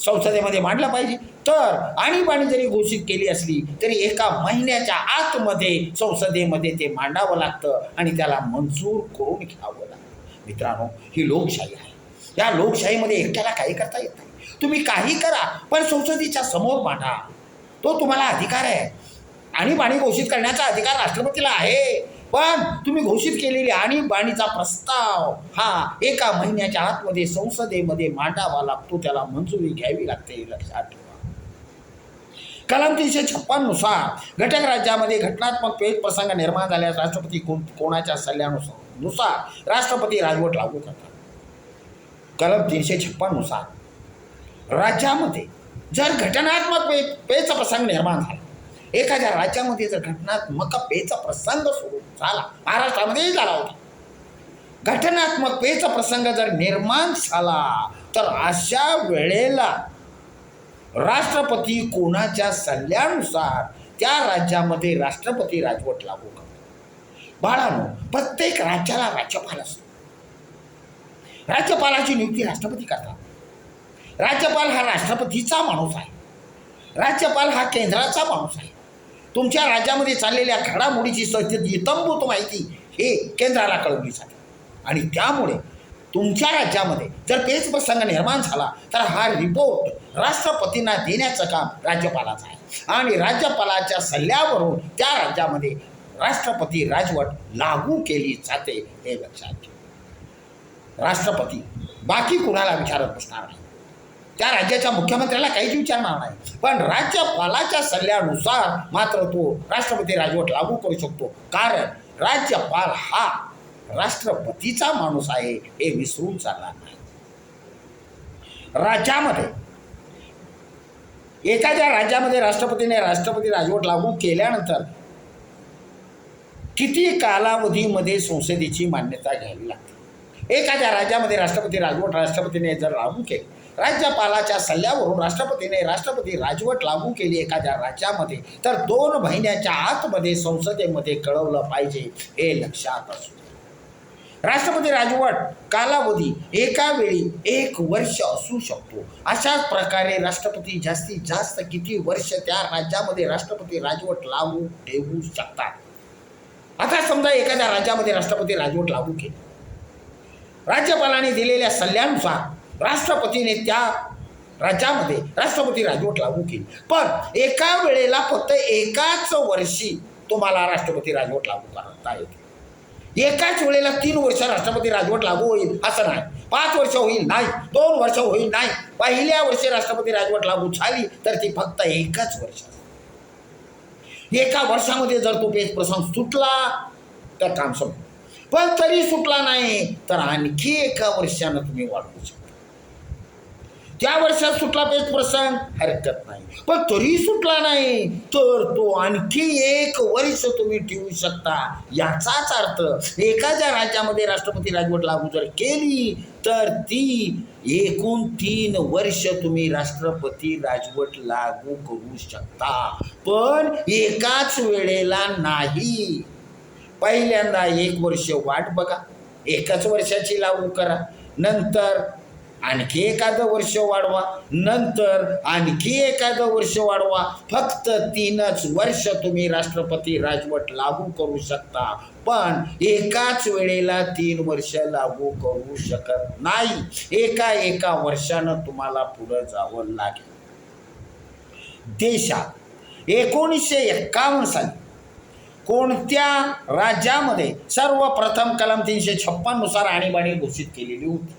संसदेमध्ये मांडलं पाहिजे. तर आणीबाणी जरी घोषित केली असली तरी 1 महिन्याच्या आतमध्ये संसदेमध्ये ते मांडावं लागतं आणि त्याला मंजूर करून घ्यावं लागतं. मित्रांनो, ही लोकशाही आहे. या लोकशाहीमध्ये एकट्याला काही करता येत नाही. तुम्ही काही करा पण संसदेच्या समोर मांडा, तो तुम्हाला अधिकार आहे. आणीबाणी घोषित करण्याचा अधिकार राष्ट्रपतीला आहे, पण तुम्ही घोषित केलेली आणीबाणीचा प्रस्ताव हा एका महिन्याच्या आतमध्ये संसदेमध्ये मांडावा लागतो, त्याला मंजुरी घ्यावी लागते, हे लक्षात ठेवा. कलम 356 नुसार घटक राज्यामध्ये घटनात्मक पेच प्रसंग निर्माण झाल्यास राष्ट्रपती कोणाच्या सल्ल्यानुसार राष्ट्रपती राजवट लागू करतात. कलम 356 नुसार राज्यामध्ये जर घटनात्मक पेच प्रसंग निर्माण झाला, एखाद्या राज्यामध्ये जर घटनात्मक पेच प्रसंग सुरू झाला, महाराष्ट्रामध्येही झाला होता, घटनात्मक पेच प्रसंग जर निर्माण झाला तर अशा वेळेला राष्ट्रपती कोणाच्या सल्ल्यानुसार त्या राज्यामध्ये राष्ट्रपती राजवट लागू करतो. बाळांनो, प्रत्येक राज्याला राज्यपाल असतो. राज्यपालाची नियुक्ती राष्ट्रपती करतात. राज्यपाल हा राष्ट्रपतीचा माणूस आहे. राज्यपाल हा केंद्राचा माणूस आहे. तुमच्या राज्यामध्ये चाललेल्या घडामोडीची इत्थंभूत माहिती हे केंद्राला कळवली जाते आणि त्यामुळे तुमच्या राज्यामध्ये जर पेच प्रसंग निर्माण झाला तर हा रिपोर्ट राष्ट्रपतींना देण्याचं काम राज्यपालाचं आहे आणि राज्यपालाच्या सल्ल्यावरून त्या राज्यामध्ये राष्ट्रपती राजवट लागू केली जाते, हे लक्षात ठेवा. राष्ट्रपती बाकी कुणाला विचारत बसणार नाही, त्या राज्याच्या मुख्यमंत्र्याला काहीच विचारणार नाही, पण राज्यपालाच्या सल्ल्यानुसार मात्र तो राष्ट्रपती राजवट लागू करू शकतो, कारण राज्यपाल हा राष्ट्रपतीचा माणूस आहे, हे विसरून चालणार नाही. राज्यामध्ये एखाद्या राज्यामध्ये राष्ट्रपतीने राष्ट्रपती राजवट लागू केल्यानंतर किती कालावधीमध्ये संसदेची मान्यता घ्यावी लागते. एखाद्या राज्यामध्ये राष्ट्रपती राजवट राष्ट्रपतीने जर लागू केली, राज्यपालाच्या सल्ल्यावरून राष्ट्रपतीने राष्ट्रपती राजवट लागू केली एखाद्या राज्यामध्ये, तर 2 महिन्याच्या आतमध्ये संसदेमध्ये कळवलं पाहिजे, हे लक्षात असू. राष्ट्रपती राजवट कालावधी एका वेळी 1 वर्ष असू शकतो. अशाच प्रकारे राष्ट्रपती जास्तीत जास्त किती वर्ष त्या राज्यामध्ये राष्ट्रपती राजवट लागू ठेवू शकतात. आता समजा एखाद्या राज्यामध्ये राष्ट्रपती राजवट लागू केली, राज्यपालाने दिलेल्या सल्ल्यानुसार राष्ट्रपतीने त्या राज्यामध्ये राष्ट्रपती राजवट लागू केली, पण एका वेळेला फक्त एकाच वर्षी तुम्हाला राष्ट्रपती राजवट लागू करता येते. एकाच वेळेला 3 वर्ष राष्ट्रपती राजवट लागू होईल असं नाही, 5 वर्ष होईल नाही, 2 वर्ष होईल नाही. पहिल्या वर्षी राष्ट्रपती राजवट लागू झाली तर ती फक्त एकच वर्ष. एका वर्षामध्ये जर तो पेच प्रसंग सुटला तर काम संपलं, पण तरी सुटला नाही तर आणखी एका वर्षानं तुम्ही वाढवू शकता. त्या वर्षात सुटला पेच प्रसंग हरकत नाही, पण तरी सुटला नाही तर तो आणखी 1 वर्ष तुम्ही ठेवू शकता. याचाच अर्थ एखाद्या राज्यामध्ये राष्ट्रपती राजवट लागू जर केली तर ती एकूण 3 वर्ष तुम्ही राष्ट्रपती राजवट लागू करू शकता, पण एकाच वेळेला नाही. पहिल्यांदा 1 वर्ष वाट बघा, 1च वर्षाची लागू करा, नंतर आणखी एखादं वर्ष वाढवा, नंतर आणखी एखादं वर्ष वाढवा. फक्त 3च वर्ष तुम्ही राष्ट्रपती राजवट लागू करू शकता, पण एकाच वेळेला 3 वर्ष लागू करू शकत नाही. एका वर्षानं तुम्हाला पुढं जावं लागेल. देशात 1951 साली कोणत्या राज्यामध्ये सर्वप्रथम कलम 356 नुसार आणीबाणी घोषित केलेली होती?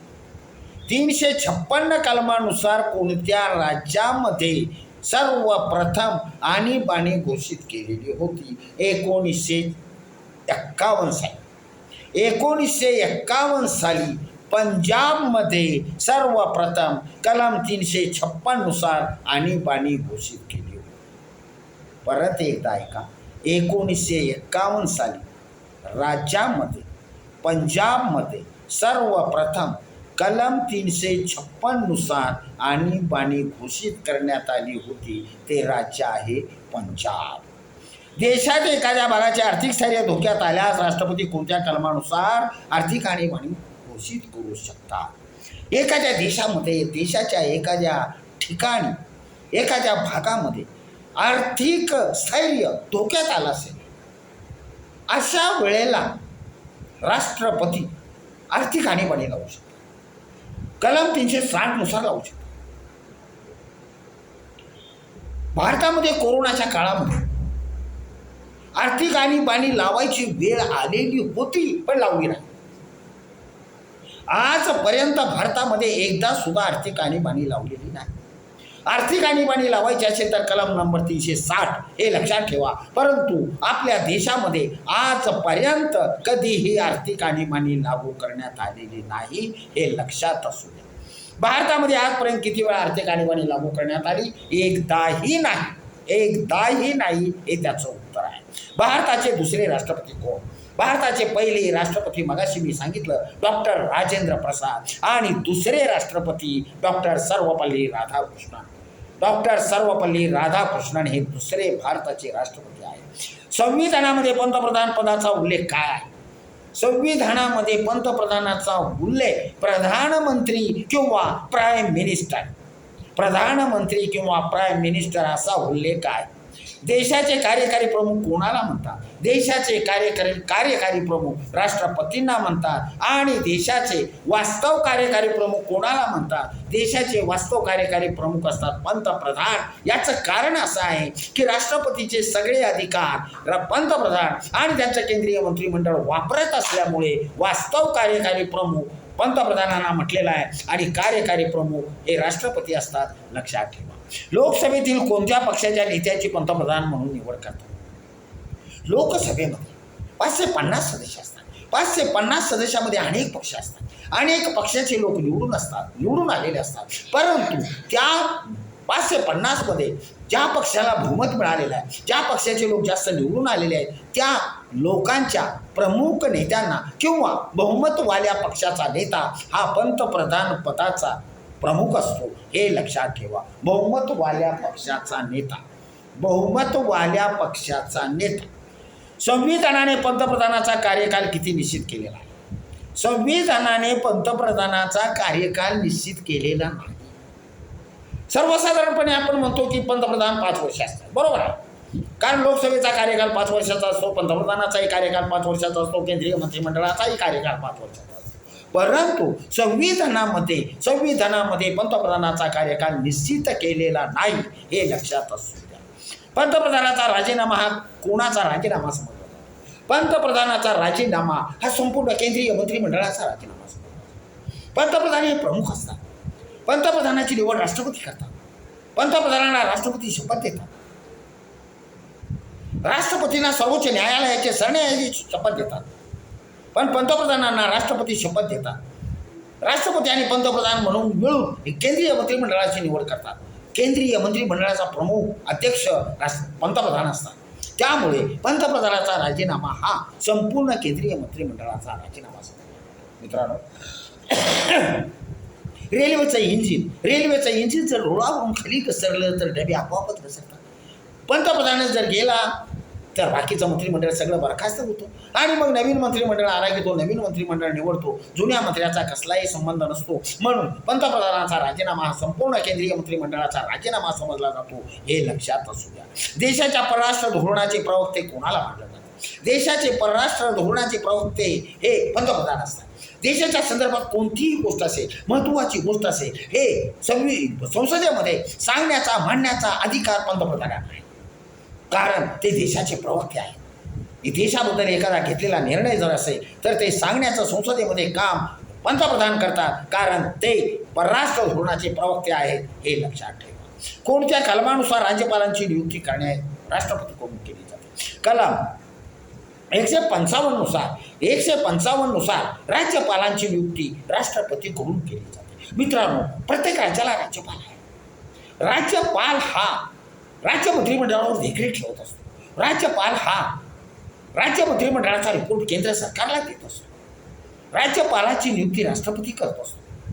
356 कलमानुसार कोणत्या राज्यामध्ये सर्वप्रथम आणीबाणी घोषित केलेली होती? 1951 साली. 1951 साली पंजाबमध्ये सर्वप्रथम कलम 356 नुसार आणीबाणी घोषित केली होती. परत एकदा ऐका, 1951 साली राज्यामध्ये पंजाबमध्ये सर्वप्रथम कलम 356 नुसार आणीबाणी घोषित करण्यात आली होती. ते राज्य आहे पंजाब. देशात एखाद्या भागाचे आर्थिक स्थैर्य धोक्यात आल्यास राष्ट्रपती कोणत्या कलमानुसार आर्थिक आणीबाणी घोषित करू शकतात? एखाद्या देशामध्ये, देशाच्या एखाद्या ठिकाणी, एखाद्या भागामध्ये आर्थिक स्थैर्य धोक्यात आलं असेल, अशा वेळेला राष्ट्रपती आर्थिक आणीबाणी लावू शकतो. कलम 360 नुसार लावू शकतो. भारतामध्ये कोरोनाच्या काळामध्ये आर्थिक आणीबाणी लावायची वेळ आलेली होती, पण लावली नाही. आजपर्यंत भारतामध्ये एकदा सुद्धा आर्थिक आणीबाणी लावलेली नाही. आर्थिक आणीबाणी लावायची असेल तर कलम नंबर 360 हे लक्षात ठेवा. परंतु आपल्या देशामध्ये आजपर्यंत कधीही आर्थिक आणीबाणी लागू करण्यात आलेली नाही, हे लक्षात असू द्या. भारतामध्ये आजपर्यंत किती वेळा आर्थिक आणीबाणी लागू करण्यात आली? एकदाही नाही. एकदाही नाही हे त्याचं उत्तर आहे. भारताचे दुसरे राष्ट्रपती कोण? भारताचे पहिले राष्ट्रपती मगाशी मी सांगितलं डॉक्टर राजेंद्र प्रसाद, आणि दुसरे राष्ट्रपती डॉक्टर सर्वपल्ली राधाकृष्णन. डॉक्टर सर्वपल्ली राधाकृष्णन हे दुसरे भारताचे राष्ट्रपती आहेत. संविधानामध्ये पंतप्रधान पदाचा उल्लेख काय आहे? संविधानामध्ये पंतप्रधानाचा उल्लेख प्रधानमंत्री किंवा प्राईम मिनिस्टर, प्रधानमंत्री किंवा प्राईम मिनिस्टर असा उल्लेख आहे. देशाचे कार्यकारी प्रमुख कोणाला म्हणतात? देशाचे कार्यकारी प्रमुख राष्ट्रपतींना म्हणतात. आणि देशाचे वास्तव कार्यकारी प्रमुख कोणाला म्हणतात? देशाचे वास्तव कार्यकारी प्रमुख असतात पंतप्रधान. याचं कारण असं आहे की राष्ट्रपतीचे सगळे अधिकार पंतप्रधान आणि त्यांचं केंद्रीय मंत्रिमंडळ वापरत असल्यामुळे वास्तव कार्यकारी प्रमुख पंतप्रधानांना म्हटलेलं आहे आणि कार्यकारी प्रमुख हे राष्ट्रपती असतात, लक्षात ठेवा. लोकसभेतील कोणत्या पक्षाच्या नेत्याची पंतप्रधान म्हणून निवड करतात? लोकसभेमध्ये 550 सदस्य असतात. 550 सदस्यामध्ये अनेक पक्ष असतात. अनेक पक्षाचे लोक निवडून आलेले असतात. परंतु त्या 550 मध्ये ज्या पक्षाला बहुमत मिळालेलं आहे, ज्या पक्षाचे लोक जास्त निवडून आलेले आहेत, त्या लोकांच्या प्रमुख नेत्यांना किंवा बहुमतवाल्या पक्षाचा नेता हा पंतप्रधान पदाचा प्रमुख असतो, हे लक्षात ठेवा. बहुमतवाल्या पक्षाचा नेता, बहुमतवाल्या पक्षाचा नेता. संविधानाने पंतप्रधानाचा कार्यकाल किती निश्चित केलेला आहे? संविधानाने पंतप्रधानाचा कार्यकाल निश्चित केलेला नाही. सर्वसाधारणपणे आपण म्हणतो की पंतप्रधान 5 वर्ष असतात, बरोबर आहे. कारण लोकसभेचा कार्यकाल 5 वर्षाचा असतो, पंतप्रधानाचाही कार्यकाल 5 वर्षाचा असतो, केंद्रीय मंत्रिमंडळाचाही कार्यकाल 5 वर्षाचा असतो. परंतु संविधानामध्ये पंतप्रधानाचा कार्यकाल निश्चित केलेला नाही, हे लक्षात असू द्या. पंतप्रधानाचा राजीनामा हा कोणाचा राजीनामा समजला जातो? पंतप्रधानाचा राजीनामा हा संपूर्ण केंद्रीय मंत्रिमंडळाचा राजीनामा समजला जातो. पंतप्रधान हे प्रमुख असतात. पंतप्रधानाची निवड राष्ट्रपती करतात. पंतप्रधानांना राष्ट्रपती शपथ देतात. राष्ट्रपतींना सर्वोच्च न्यायालयाचे सरन्यायाधीश शपथ देतात. पण पंतप्रधानांना राष्ट्रपती शपथ देतात. राष्ट्रपती आणि पंतप्रधान म्हणून मिळून केंद्रीय मंत्रिमंडळाची निवड करतात. केंद्रीय मंत्रिमंडळाचा प्रमुख अध्यक्ष पंतप्रधान असतात. त्यामुळे पंतप्रधानाचा राजीनामा हा संपूर्ण केंद्रीय मंत्रिमंडळाचा राजीनामा असतो. मित्रांनो, रेल्वेचं इंजिन जर रुळावरून खाली घसरलं तर डबे आपोआपच घसरतात. पंतप्रधान जर गेला तर बाकीचं मंत्रिमंडळ सगळं बरखास्त होतं आणि मग नवीन मंत्रिमंडळ आला की तो नवीन मंत्रिमंडळ निवडतो. जुन्या मंत्र्याचा कसलाही संबंध नसतो. म्हणून पंतप्रधानाचा राजीनामा हा संपूर्ण केंद्रीय मंत्रिमंडळाचा राजीनामा समजला जातो, हे लक्षात असू द्या. देशाच्या परराष्ट्र धोरणाचे प्रवक्ते कोणाला मानले जातात? देशाचे परराष्ट्र धोरणाचे प्रवक्ते हे पंतप्रधान असतात. देशाच्या संदर्भात कोणतीही गोष्ट असेल, महत्त्वाची गोष्ट असेल, हे संसदेमध्ये सांगण्याचा मांडण्याचा अधिकार पंतप्रधानांना आहे. कारण ते देशाचे प्रवक्ते आहेत. देशाबद्दल एखादा घेतलेला निर्णय जर असेल तर ते सांगण्याचं संसदेमध्ये काम पंतप्रधान करतात, कारण ते परराष्ट्र धोरणाचे प्रवक्ते आहेत, हे लक्षात ठेवा. कोणत्या कलमानुसार राज्यपालांची नियुक्ती करण्यात राष्ट्रपतीकडून केली जाते? कलम 155 नुसार राज्यपालांची नियुक्ती राष्ट्रपतीकडून केली जाते. मित्रांनो, प्रत्येक राज्याला राज्यपाल आहे. राज्यपाल हा राज्य मंत्रिमंडळावर देखरेख ठेवत असतो. राज्यपाल हा राज्य मंत्रिमंडळाचा रिपोर्ट केंद्र सरकारला देत असतो. राज्यपालाची नियुक्ती राष्ट्रपती करत असतो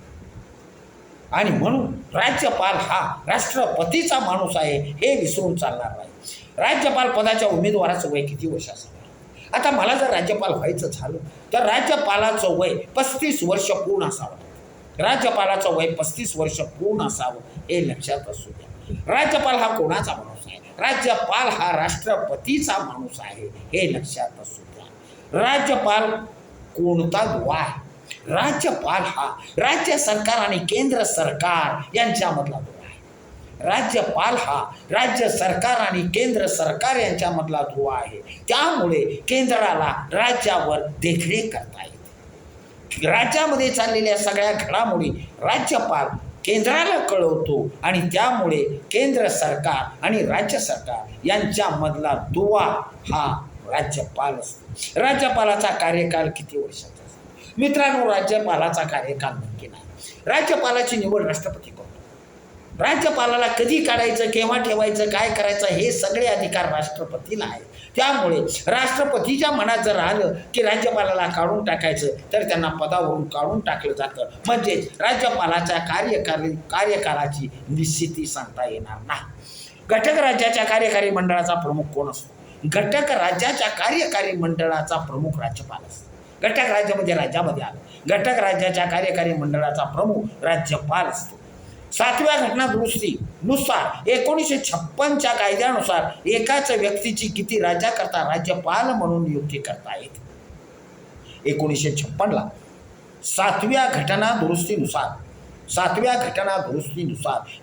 आणि म्हणून राज्यपाल हा राष्ट्रपतीचा माणूस आहे, हे विसरून चालणार नाही. राज्यपाल पदाच्या उमेदवाराचं वय किती वर्ष असावं? आता मला जर राज्यपाल व्हायचं झालं तर राज्यपालाचं वय 35 वर्ष पूर्ण असावं. राज्यपालाचं वय 35 वर्ष पूर्ण असावं, हे लक्षात असू द्या. राज्यपाल हा कोणाचा माणूस आहे? राज्यपाल हा राष्ट्रपतीचा माणूस आहे, हे लक्षात असू द्या. राज्यपाल कोणता दुवा आहे? राज्यपाल हा राज्य सरकार आणि केंद्र सरकार यांच्यामधला दुवा आहे. राज्यपाल हा राज्य सरकार आणि केंद्र सरकार यांच्यामधला दुवा आहे. त्यामुळे केंद्राला राज्यावर देखरेख करता येते. राज्यामध्ये चाललेल्या सगळ्या घडामोडी राज्यपाल केंद्राला कळवतो आणि त्यामुळे केंद्र सरकार आणि राज्य सरकार यांच्यामधला दुवा हा राज्यपाल असतो. राज्यपालाचा कार्यकाल किती वर्षाचा असतो? मित्रांनो, राज्यपालाचा कार्यकाल नक्की नाही. राज्यपालाची निवड राष्ट्रपती करतो. राज्यपालाला कधी काढायचं, केव्हा ठेवायचं, काय करायचं हे सगळे अधिकार राष्ट्रपतीला आहेत. त्यामुळे राष्ट्रपतीच्या मनात जर आलं की राज्यपालाला काढून टाकायचं तर त्यांना पदावरून काढून टाकलं जातं. म्हणजेच राज्यपालाच्या कार्यकालाची निश्चिती सांगता येणार नाही. घटक राज्याच्या कार्यकारी मंडळाचा प्रमुख कोण असतो? घटक राज्याच्या कार्यकारी मंडळाचा प्रमुख राज्यपाल असतो. घटक राज्य म्हणजे राज्यामध्ये आलं. घटक राज्याच्या कार्यकारी मंडळाचा प्रमुख राज्यपाल असतो. 7व्या घटना दुरुस्तीनुसार 1956च्या कायद्यानुसार एकाच व्यक्तीची किती राज्याकरता राज्यपाल म्हणून नियुक्ती करता येते? 1956ला 7व्या घटना दुरुस्तीनुसार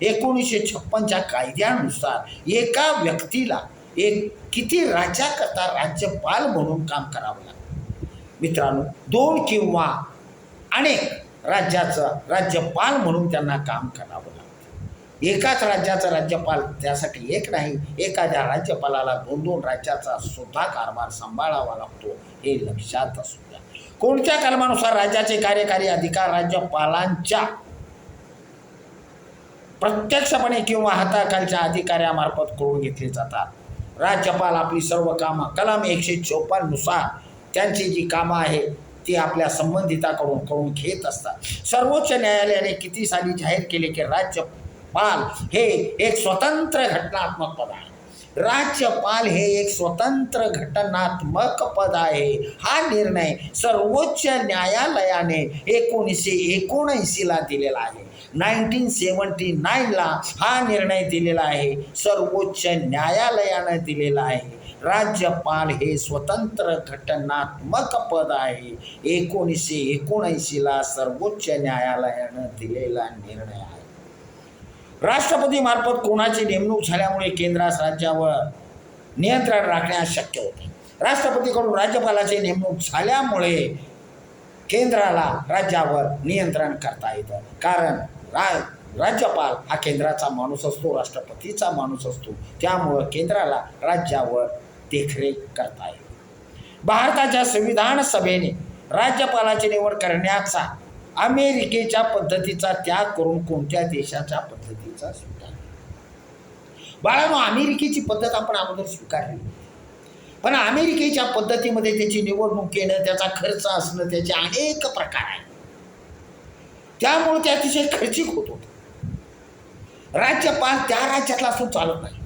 1956च्या कायद्यानुसार एका व्यक्तीला किती राज्याकरता राज्यपाल म्हणून काम करावं लागतं? मित्रांनो, 2 किंवा अनेक राज्याचं राज्यपाल म्हणून त्यांना काम करावं लागतं. एकाच राज्याचा राज्यपाल त्यासाठी एक नाही, एखाद्या राज्यपालाला 2-2 राज्याचा सुद्धा कारभार सांभाळावा लागतो, हे लक्षात असू द्या. कोणत्या कलमानुसार राज्याचे कार्यकारी अधिकार राज्यपालांच्या प्रत्यक्षपणे किंवा हाताखालच्या अधिकाऱ्यामार्फत करून घेतले जातात? राज्यपाल आपली सर्व कामं कलम 154 नुसार त्यांची जी कामं आहे ती आपल्या संबंधिताकडून करून घेत असतात. सर्वोच्च न्यायालयाने किती साली जाहीर केले की राज्यपाल हे एक स्वतंत्र घटनात्मक पद आहे? राज्यपाल हे एक स्वतंत्र घटनात्मक पद आहे. हा निर्णय सर्वोच्च न्यायालयाने 1979ला दिलेला आहे. 1979ला हा निर्णय दिलेला आहे, सर्वोच्च न्यायालयानं दिलेला आहे. राज्यपाल हे स्वतंत्र घटनात्मक पद आहे. 1979ला सर्वोच्च न्यायालयानं दिलेला निर्णय आहे. राष्ट्रपतीमार्फत कोणाची नेमणूक झाल्यामुळे केंद्रास राज्यावर नियंत्रण राखण्यास शक्य होते? राष्ट्रपतीकडून राज्यपालाची नेमणूक झाल्यामुळे केंद्राला राज्यावर नियंत्रण करता येतं. कारण राज्यपाल हा केंद्राचा माणूस असतो, राष्ट्रपतीचा माणूस असतो. त्यामुळं केंद्राला राज्यावर देखरेख करता येते. भारताच्या संविधान सभेने राज्यपालाची निवड करण्याचा अमेरिकेच्या पद्धतीचा त्याग करून कोणत्या देशाच्या पद्धतीचा स्वीकार? बाळांनो, अमेरिकेची पद्धत आपण अगोदर स्वीकारली, पण अमेरिकेच्या पद्धतीमध्ये त्याची निवडणूक येणं, त्याचा खर्च असणं, त्याचे अनेक प्रकार आहेत. त्यामुळे ते अतिशय खर्चिक होत होते. राज्यपाल त्या राज्यातला असून चालत नाही.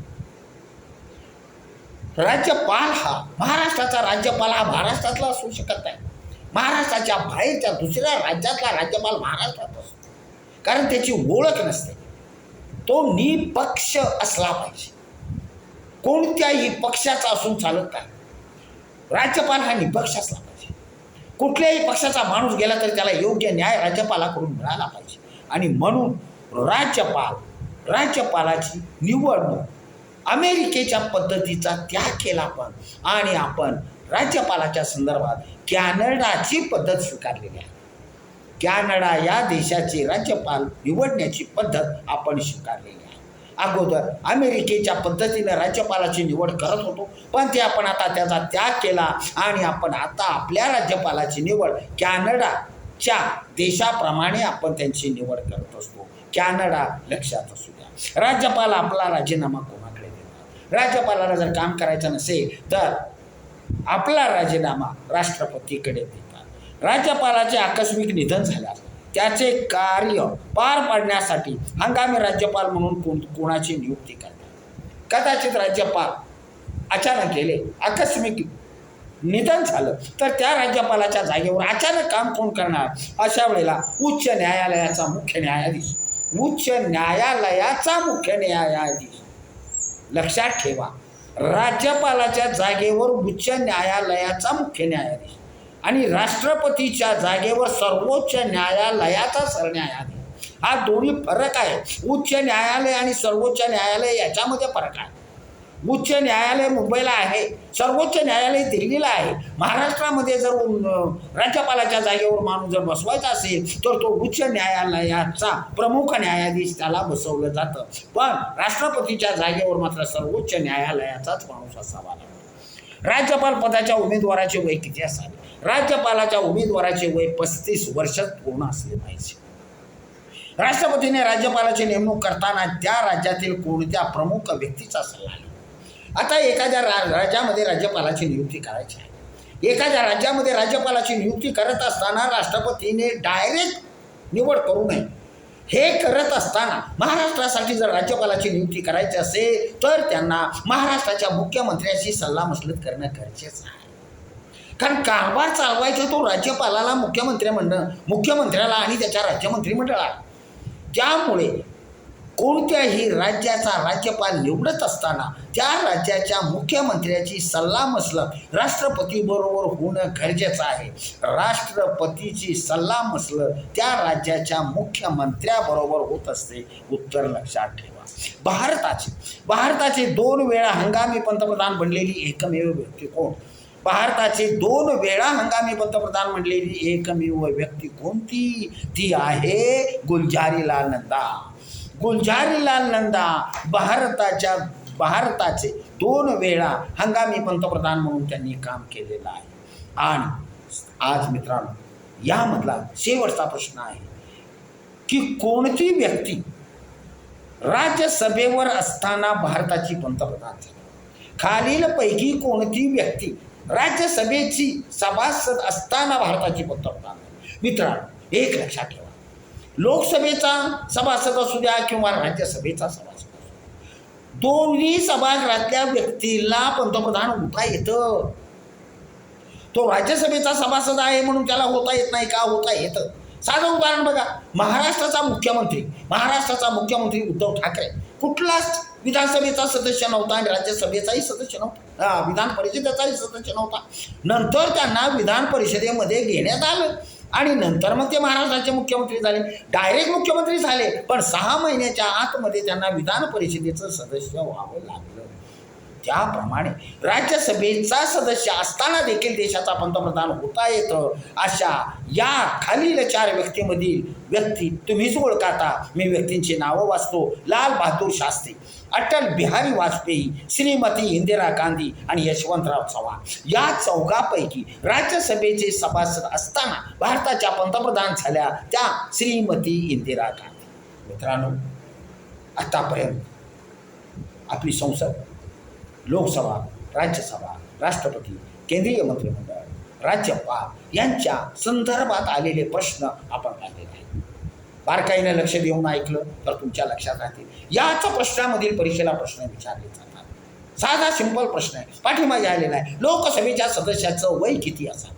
राज्यपाल हा महाराष्ट्राचा राज्यपाल हा महाराष्ट्रातला असू शकत नाही. महाराष्ट्राच्या बाहेरच्या दुसऱ्या राज्यातला राज्यपाल महाराष्ट्रात असतो, कारण त्याची ओळख नसते. तो निपक्ष असला पाहिजे, कोणत्याही पक्षाचा असून चालत नाही. राज्यपाल हा निपक्ष असला पाहिजे. कुठल्याही पक्षाचा माणूस गेला तरी त्याला योग्य न्याय राज्यपालाकडून मिळाला पाहिजे. आणि म्हणून राज्यपालाची निवडणूक अमेरिकेच्या पद्धतीचा त्याग केला आपण, आणि आपण राज्यपालाच्या संदर्भात कॅनडाची पद्धत स्वीकारलेली आहे. कॅनडा या देशाचे राज्यपाल निवडण्याची पद्धत आपण स्वीकारलेली आहे. अगोदर अमेरिकेच्या पद्धतीने राज्यपालाची निवड करत होतो, पण ते आपण आता त्याचा त्याग केला आणि आपण आता आपल्या राज्यपालाची निवड कॅनडाच्या देशाप्रमाणे आपण त्यांची निवड करत असतो. कॅनडा लक्षात असू द्या. राज्यपाल आपला राजीनामा कोणाकडे देतात? राज्यपालाला जर काम करायचं नसेल तर आपला राजीनामा राष्ट्रपतीकडे देतात. राज्यपालाचे आकस्मिक निधन झाल्यास त्याचे कार्य पार पाडण्यासाठी हंगामी राज्यपाल म्हणून कोणाची नियुक्ती करतात? कदाचित राज्यपाल अचानक गेले, आकस्मिक निधन झालं तर त्या राज्यपालाच्या जागेवर अचानक काम कोण करणार? अशा वेळेला उच्च न्यायालयाचा मुख्य न्यायाधीश लक्षात ठेवा, राज्यपालाच्या जागेवर उच्च न्यायालयाचा मुख्य न्यायाधीश आणि राष्ट्रपतीच्या जागेवर सर्वोच्च न्यायालयाचा सरन्यायाधीश हा दोन्ही फरक आहे. उच्च न्यायालय आणि सर्वोच्च न्यायालय याच्यामध्ये फरक आहे. उच्च न्यायालय मुंबईला आहे, सर्वोच्च न्यायालय दिल्लीला आहे. महाराष्ट्रामध्ये जर राज्यपालाच्या जागेवर माणूस जर बसवायचा असेल तर तो उच्च न्यायालयाचा प्रमुख न्यायाधीश त्याला बसवलं जातं. पण राष्ट्रपतीच्या जागेवर मात्र सर्वोच्च न्यायालयाचाच माणूस असावा लागतो. राज्यपाल पदाच्या उमेदवाराचे वय किती असावे? राज्यपालाच्या उमेदवाराचे वय 35 वर्ष पूर्ण असले पाहिजे. राष्ट्रपतीने राज्यपालाची नेमणूक करताना त्या राज्यातील कोणत्या प्रमुख व्यक्तीचा सल्ला घ्यावा? आता एखाद्या राज्यामध्ये राज्यपालाची नियुक्ती करायची आहे. एखाद्या राज्यामध्ये राज्यपालाची नियुक्ती करत असताना राष्ट्रपतीने डायरेक्ट निवड करू नये. हे करत असताना महाराष्ट्रासाठी जर राज्यपालाची नियुक्ती करायची असेल तर त्यांना महाराष्ट्राच्या मुख्यमंत्र्याशी सल्लामसलत करणं गरजेचं आहे. कारण कारभार चालवायचा तो राज्यपालाला, मुख्यमंत्र्याला आणि त्याच्या राज्यमंत्रिमंडळाला. त्यामुळे कोणत्याही राज्याचा राज्यपाल निवडत असताना त्या राज्याच्या मुख्यमंत्र्याची सल्लामसलत राष्ट्रपतीबरोबर होणं गरजेचं आहे. राष्ट्रपतीची सल्लामसलत त्या राज्याच्या मुख्यमंत्र्याबरोबर होत असते. उत्तर लक्षात ठेवा. भारताचे 2 वेळा हंगामी पंतप्रधान बनलेली एकमेव व्यक्ती कोण? भारताचे 2 वेळा हंगामी पंतप्रधान बनलेली एकमेव व्यक्ती कोणती? ती आहे गुलजारीलाल नंदा. गुलजारीलाल नंदा भारताचे 2 वेळा हंगामी पंतप्रधान म्हणून त्यांनी काम केलेलं आहे. आणि आज मित्रांनो यामधला शेवटचा प्रश्न आहे की कोणती व्यक्ती राज्यसभेवर असताना भारताची पंतप्रधान झाली? खालीलपैकी कोणती व्यक्ती राज्यसभेची सभासद असताना भारताची पंतप्रधान झाली? मित्रांनो एक लक्षात ठेवा, लोकसभेचा सभासद असू द्या किंवा राज्यसभेचा सभासद असू द्या, दोन्ही सभागृहातल्या व्यक्तीला पंतप्रधान होता येतं. तो राज्यसभेचा सभासद आहे म्हणून त्याला होता येत नाही का? होता येतं. साधं उदाहरण बघा, महाराष्ट्राचा मुख्यमंत्री उद्धव ठाकरे कुठलाच विधानसभेचा सदस्य नव्हता आणि राज्यसभेचाही सदस्य नव्हता, विधान परिषदेचाही सदस्य नव्हता. नंतर त्यांना विधान परिषदेमध्ये घेण्यात आलं आणि नंतर मग ते महाराष्ट्राचे मुख्यमंत्री झाले. डायरेक्ट मुख्यमंत्री झाले, पण 6 महिन्याच्या आतमध्ये त्यांना विधान परिषदेचं सदस्य व्हावं लागलं. त्याप्रमाणे राज्यसभेचा सदस्य असताना देखील देशाचा पंतप्रधान होता येतं. अशा या खालील 4 व्यक्तीमधील व्यक्ती तुम्हीच ओळखाता. मी व्यक्तींची नावं वाचतो. लाल बहादूर शास्त्री, अटल बिहारी वाजपेयी, श्रीमती इंदिरा गांधी आणि यशवंतराव चव्हाण. या 4पैकी राज्यसभेचे सभासद असताना भारताच्या पंतप्रधान झाल्या त्या श्रीमती इंदिरा गांधी. मित्रांनो आतापर्यंत आपली संसद, लोकसभा, राज्यसभा, राष्ट्रपती, केंद्रीय मंत्रिमंडळ, राज्यपाल यांच्या संदर्भात आलेले प्रश्न आपण पाहिलेले आहेत. बारकाईनं लक्ष देऊन ऐकलं तर तुमच्या लक्षात राहतील. याच प्रश्नामधील परीक्षेला प्रश्न विचारले जातात. साधा सिंपल प्रश्न आहे, पाठीमागे आलेला आहे. लोकसभेच्या सदस्याचं वय किती असावं?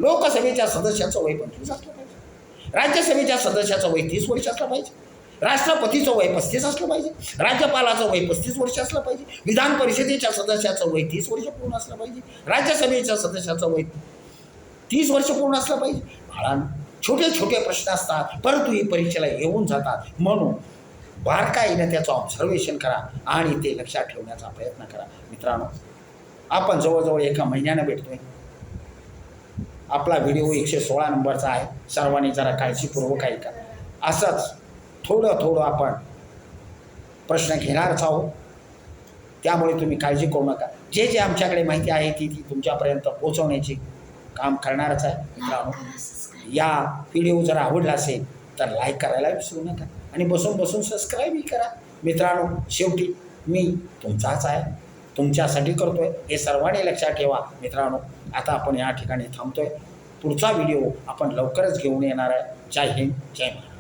लोकसभेच्या सदस्याचं वय 25 असलं पाहिजे. राज्यसभेच्या सदस्याचं वय 30 वर्ष असलं पाहिजे. राष्ट्रपतीचं वय 35 असलं पाहिजे. राज्यपालाचं वय 35 वर्ष असलं पाहिजे. विधान परिषदेच्या सदस्याचं वय 30 वर्ष पूर्ण असलं पाहिजे. राज्यसभेच्या सदस्याचं वय 30 वर्ष पूर्ण असलं पाहिजे. बाळांनो छोटे छोटे प्रश्न असतात, परंतु ही परीक्षेला येऊन जातात. म्हणून बारकाईनं त्याचं ऑब्झर्वेशन करा आणि ते लक्षात ठेवण्याचा प्रयत्न करा. मित्रांनो आपण जवळजवळ 1 महिन्यानं भेटतोय. आपला व्हिडिओ 116 नंबरचा आहे. सर्वांनी जरा काळजीपूर्वक ऐका. असंच थोडं आपण प्रश्न घेणारच आहोत. त्यामुळे तुम्ही काळजी करू नका. जे आमच्याकडे माहिती आहे ती तुमच्यापर्यंत पोहोचवण्याची काम करणारच आहे. मित्रांनो या व्हिडिओ जर आवडला असेल तर लाईक करायला विसरू नका आणि बसून सबस्क्राईबही करा. मित्रांनो शेवटी मी तुमचाच आहे, तुमच्यासाठी करतोय हे सर्वांनी लक्षात ठेवा. मित्रांनो आता आपण या ठिकाणी थांबतोय. पुढचा व्हिडिओ आपण लवकरच घेऊन येणार आहे. जय हिंद, जय महाराष्ट्र.